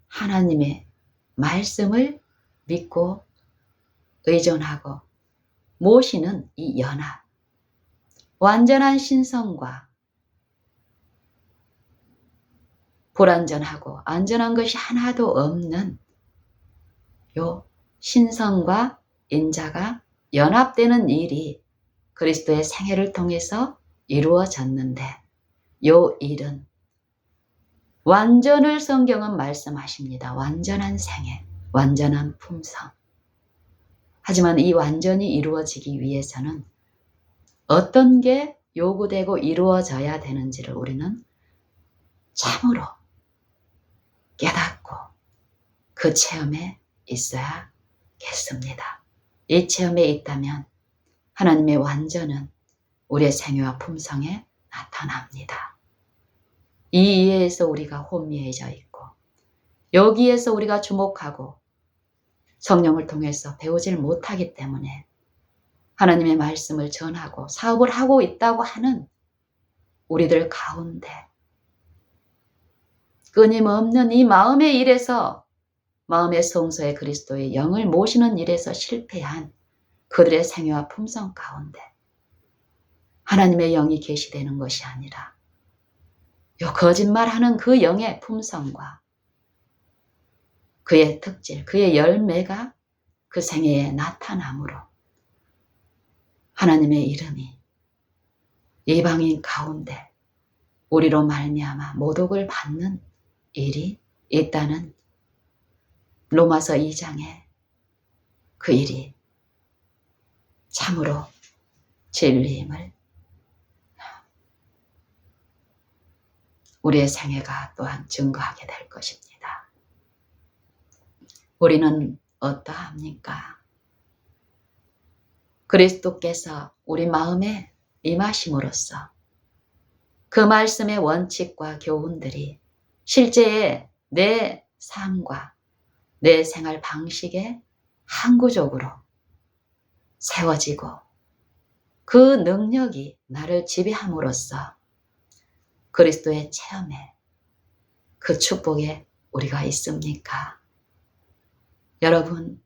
하나님의 말씀을 믿고 의존하고 모시는 이 연합, 완전한 신성과 불완전하고 안전한 것이 하나도 없는 요 신성과 인자가 연합되는 일이 그리스도의 생애를 통해서 이루어졌는데, 요 일은 완전을 성경은 말씀하십니다. 완전한 생애, 완전한 품성. 하지만 이 완전이 이루어지기 위해서는 어떤 게 요구되고 이루어져야 되는지를 우리는 참으로 깨닫고 그 체험에 있어야겠습니다. 이 체험에 있다면 하나님의 완전은 우리의 생애와 품성에 나타납니다. 이 이해에서 우리가 혼미해져 있고, 여기에서 우리가 주목하고 성령을 통해서 배우질 못하기 때문에 하나님의 말씀을 전하고 사업을 하고 있다고 하는 우리들 가운데 끊임없는 이 마음의 일에서, 마음의 성소에 그리스도의 영을 모시는 일에서 실패한 그들의 생애와 품성 가운데 하나님의 영이 계시되는 것이 아니라 요 거짓말하는 그 영의 품성과 그의 특질, 그의 열매가 그 생애에 나타남으로 하나님의 이름이 이방인 가운데 우리로 말미암아 모독을 받는 일이 있다는 로마서 2장에 그 일이 참으로 진리임을 우리의 생애가 또한 증거하게 될 것입니다. 우리는 어떠합니까? 그리스도께서 우리 마음에 임하심으로써 그 말씀의 원칙과 교훈들이 실제의 내 삶과 내 생활 방식에 항구적으로 세워지고 그 능력이 나를 지배함으로써 그리스도의 체험에, 그 축복에 우리가 있습니까? 여러분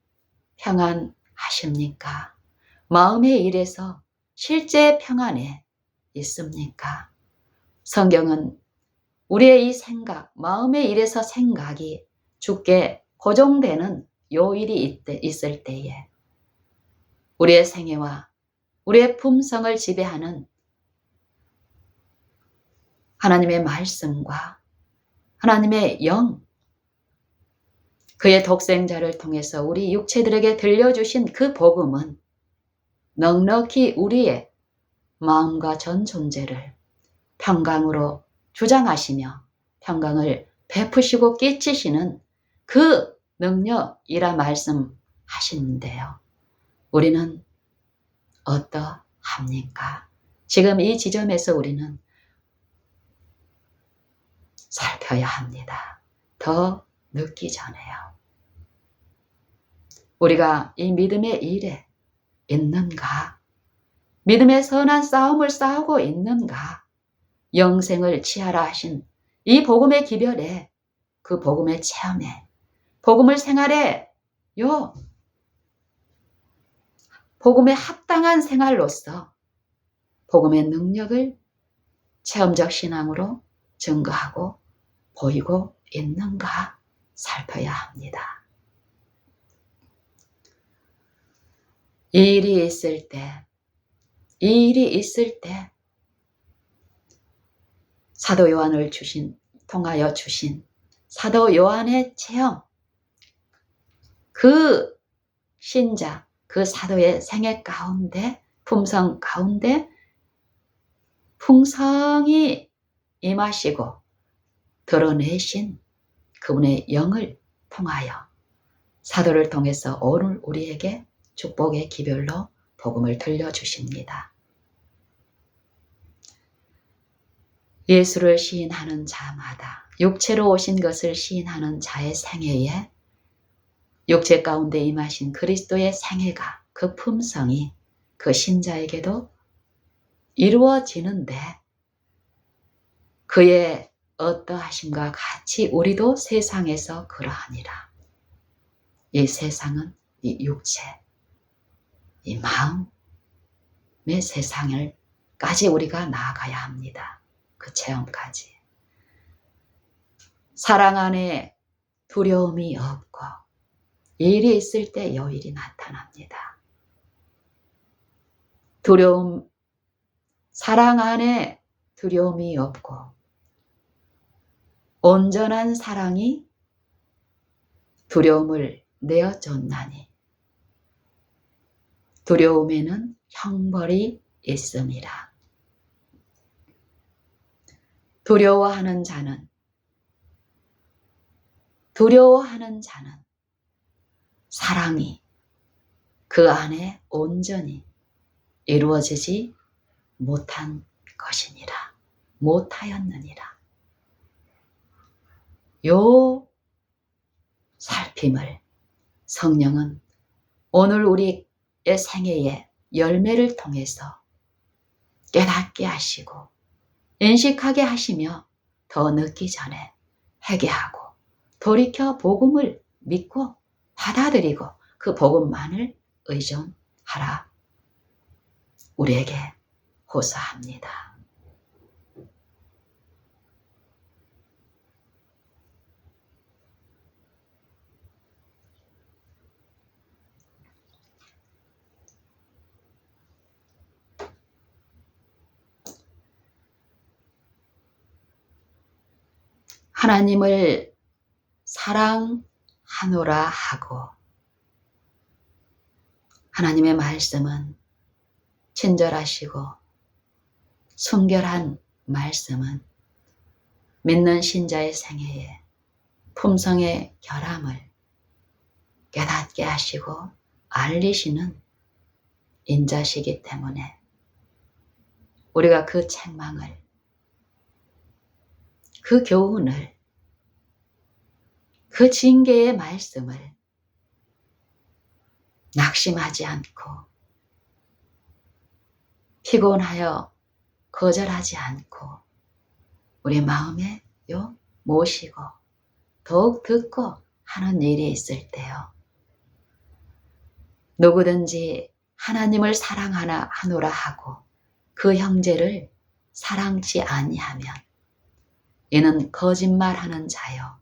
평안하십니까? 마음의 일에서 실제 평안에 있습니까? 성경은 우리의 이 생각, 마음의 일에서 생각이 주께 고정되는 요일이 있을 때에 우리의 생애와 우리의 품성을 지배하는 하나님의 말씀과 하나님의 영, 그의 독생자를 통해서 우리 육체들에게 들려주신 그 복음은 넉넉히 우리의 마음과 전 존재를 평강으로 주장하시며 평강을 베푸시고 끼치시는 그 능력이라 말씀하시는데요. 우리는 어떠합니까? 지금 이 지점에서 우리는 살펴야 합니다. 더 늦기 전에요. 우리가 이 믿음의 일에 있는가? 믿음의 선한 싸움을 싸우고 있는가? 영생을 취하라 하신 이 복음의 기별에, 그 복음의 체험에, 복음을 생활에, 복음에 합당한 생활로서 복음의 능력을 체험적 신앙으로 증거하고 보이고 있는가 살펴야 합니다. 이 일이 있을 때 사도 요한을 통하여 주신 사도 요한의 체험, 그 신자, 그 사도의 생애 가운데, 품성 가운데 풍성이 임하시고 드러내신 그분의 영을 통하여 사도를 통해서 오늘 우리에게 축복의 기별로 복음을 들려주십니다. 예수를 시인하는 자마다, 육체로 오신 것을 시인하는 자의 생애에 육체 가운데 임하신 그리스도의 생애가, 그 품성이 그 신자에게도 이루어지는데, 그의 어떠하심과 같이 우리도 세상에서 그러하니라. 이 세상은 이 육체, 이 마음의 세상을까지 우리가 나아가야 합니다. 그 체험까지. 사랑 안에 두려움이 없고 일이 있을 때 여일이 나타납니다. 사랑 안에 두려움이 없고 온전한 사랑이 두려움을 내어쫓나니 두려움에는 형벌이 있음이라. 두려워하는 자는 사랑이 그 안에 온전히 이루어지지 못하였느니라. 요 살핌을 성령은 오늘 우리의 생애의 열매를 통해서 깨닫게 하시고 인식하게 하시며 더 늦기 전에 회개하고 돌이켜 복음을 믿고 받아들이고 그 복음만을 의존하라 우리에게 호소합니다. 하나님을 사랑하노라 하고 하나님의 말씀은 친절하시고 순결한 말씀은 믿는 신자의 생애에 품성의 결함을 깨닫게 하시고 알리시는 인자시기 때문에 우리가 그 책망을, 그 교훈을, 그 징계의 말씀을 낙심하지 않고 피곤하여 거절하지 않고 우리 마음에 모시고 더욱 듣고 하는 일이 있을 때요. 누구든지 하나님을 사랑하노라 하고 그 형제를 사랑치 아니하면 이는 거짓말하는 자요.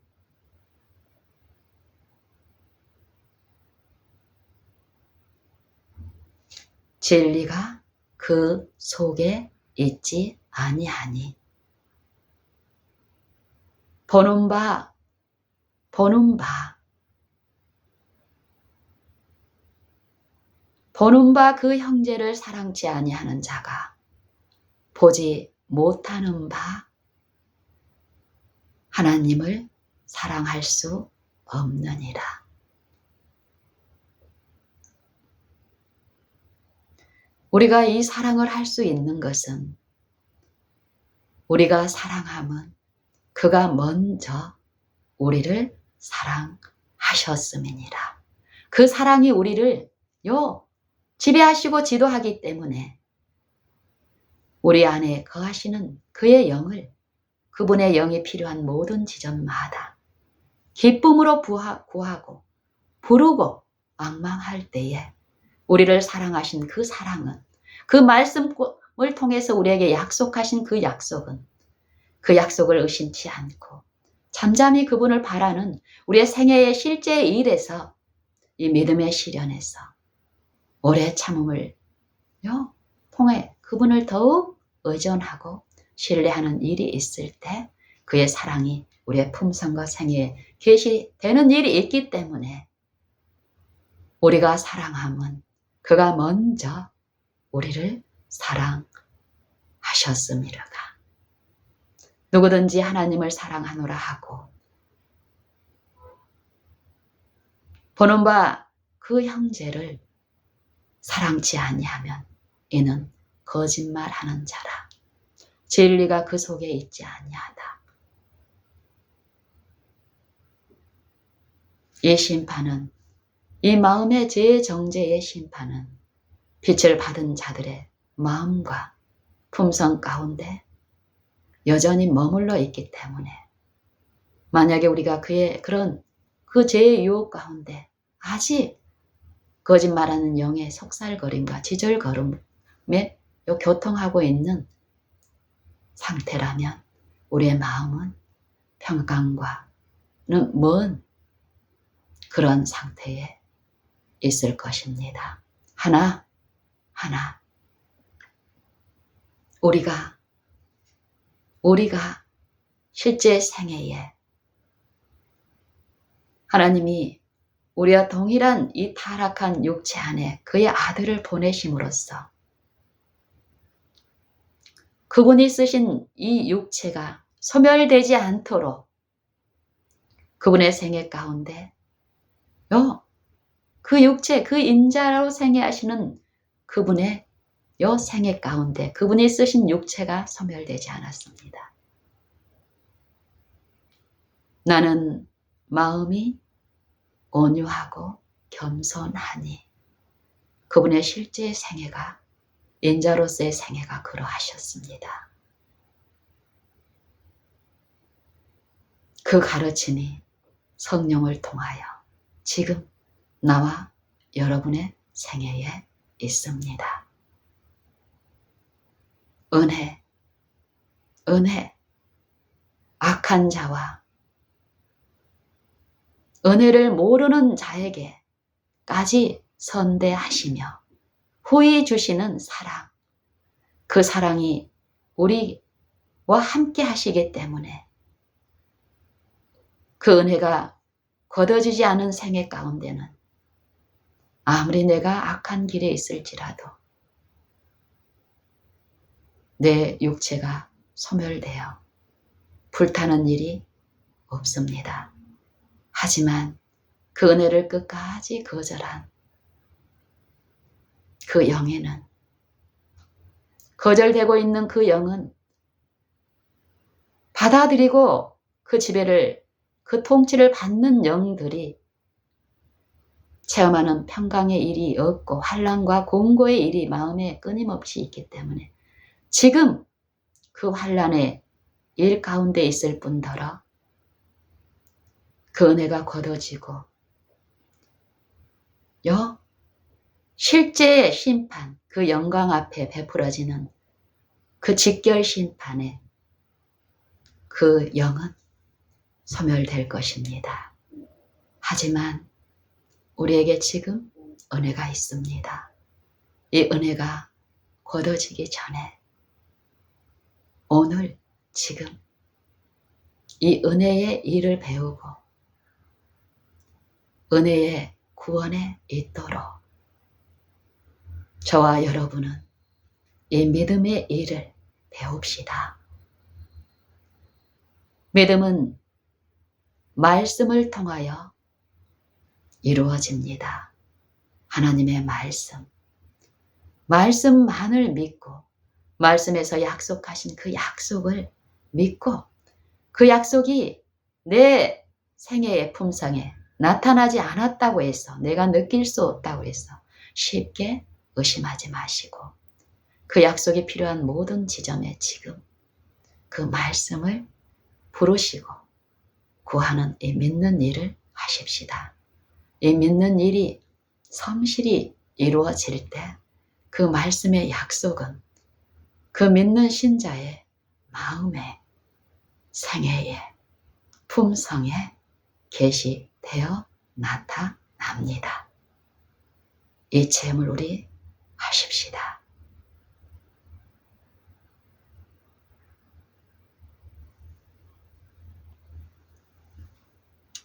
진리가 그 속에 있지 아니하니 보는 바 그 형제를 사랑치 아니하는 자가 보지 못하는 바 하나님을 사랑할 수 없느니라. 우리가 이 사랑을 할 수 있는 것은 우리가 그가 먼저 우리를 사랑하셨음이니라. 그 사랑이 우리를 지배하시고 지도하기 때문에 우리 안에 거하시는 그의 영을 그분의 영이 필요한 모든 지점마다 기쁨으로 구하고 부르고 앙망할 때에 우리를 사랑하신 그 사랑은 그 말씀을 통해서 우리에게 약속하신 그 약속은 그 약속을 의심치 않고 잠잠히 그분을 바라는 우리의 생애의 실제의 일에서 이 믿음의 시련에서 오래 참음을 통해 그분을 더욱 의존하고 신뢰하는 일이 있을 때 그의 사랑이 우리의 품성과 생애에 계시되는 일이 있기 때문에 우리가 사랑함은 그가 먼저 우리를 사랑하셨음이로다. 누구든지 하나님을 사랑하노라 하고 보는 바 그 형제를 사랑치 아니하면 이는 거짓말하는 자라. 진리가 그 속에 있지 아니하다. 이 심판은 이 마음의 재정죄의 심판은 빛을 받은 자들의 마음과 품성 가운데 여전히 머물러 있기 때문에 만약에 우리가 그의 그 죄의 유혹 가운데 아직 거짓말하는 영의 속살거림과 지절거림에 교통하고 있는 상태라면 우리의 마음은 평강과는 먼 그런 상태에 있을 것입니다. 하나 우리가 실제 생애에 하나님이 우리와 동일한 이 타락한 육체 안에 그의 아들을 보내심으로써 그분이 쓰신 이 육체가 소멸되지 않도록 그분의 생애 가운데 그 육체, 그 인자로 생애하시는 그분의 생애 가운데 그분이 쓰신 육체가 소멸되지 않았습니다. 나는 마음이 온유하고 겸손하니 그분의 실제 생애가 인자로서의 생애가 그러하셨습니다. 그 가르침이 성령을 통하여 지금 나와 여러분의 생애에 있습니다. 은혜, 악한 자와 은혜를 모르는 자에게까지 선대하시며 후히 주시는 사랑, 그 사랑이 우리와 함께 하시기 때문에 그 은혜가 거둬지지 않은 생애 가운데는 아무리 내가 악한 길에 있을지라도 내 육체가 소멸되어 불타는 일이 없습니다. 하지만 그 은혜를 끝까지 거절한 그 영에는, 거절되고 있는 그 영은 받아들이고 그 지배를, 그 통치를 받는 영들이 체험하는 평강의 일이 없고 환난과 공고의 일이 마음에 끊임없이 있기 때문에 지금 그 환난의 일 가운데 있을 뿐더러 그 은혜가 거둬지고 실제의 심판, 그 영광 앞에 베풀어지는 그 직결 심판에 그 영은 소멸될 것입니다. 하지만 우리에게 지금 은혜가 있습니다. 이 은혜가 거둬지기 전에 오늘 지금 이 은혜의 일을 배우고 은혜의 구원에 있도록 저와 여러분은 이 믿음의 일을 배웁시다. 믿음은 말씀을 통하여 이루어집니다. 하나님의 말씀만을 믿고 말씀에서 약속하신 그 약속을 믿고 그 약속이 내 생애의 품성에 나타나지 않았다고 해서 내가 느낄 수 없다고 해서 쉽게 의심하지 마시고 그 약속이 필요한 모든 지점에 지금 그 말씀을 부르시고 구하는 이 믿는 일을 하십시다. 이 믿는 일이 성실히 이루어질 때 그 말씀의 약속은 그 믿는 신자의 마음에, 생애에, 품성에 계시되어 나타납니다. 이 체험을 우리 하십시다.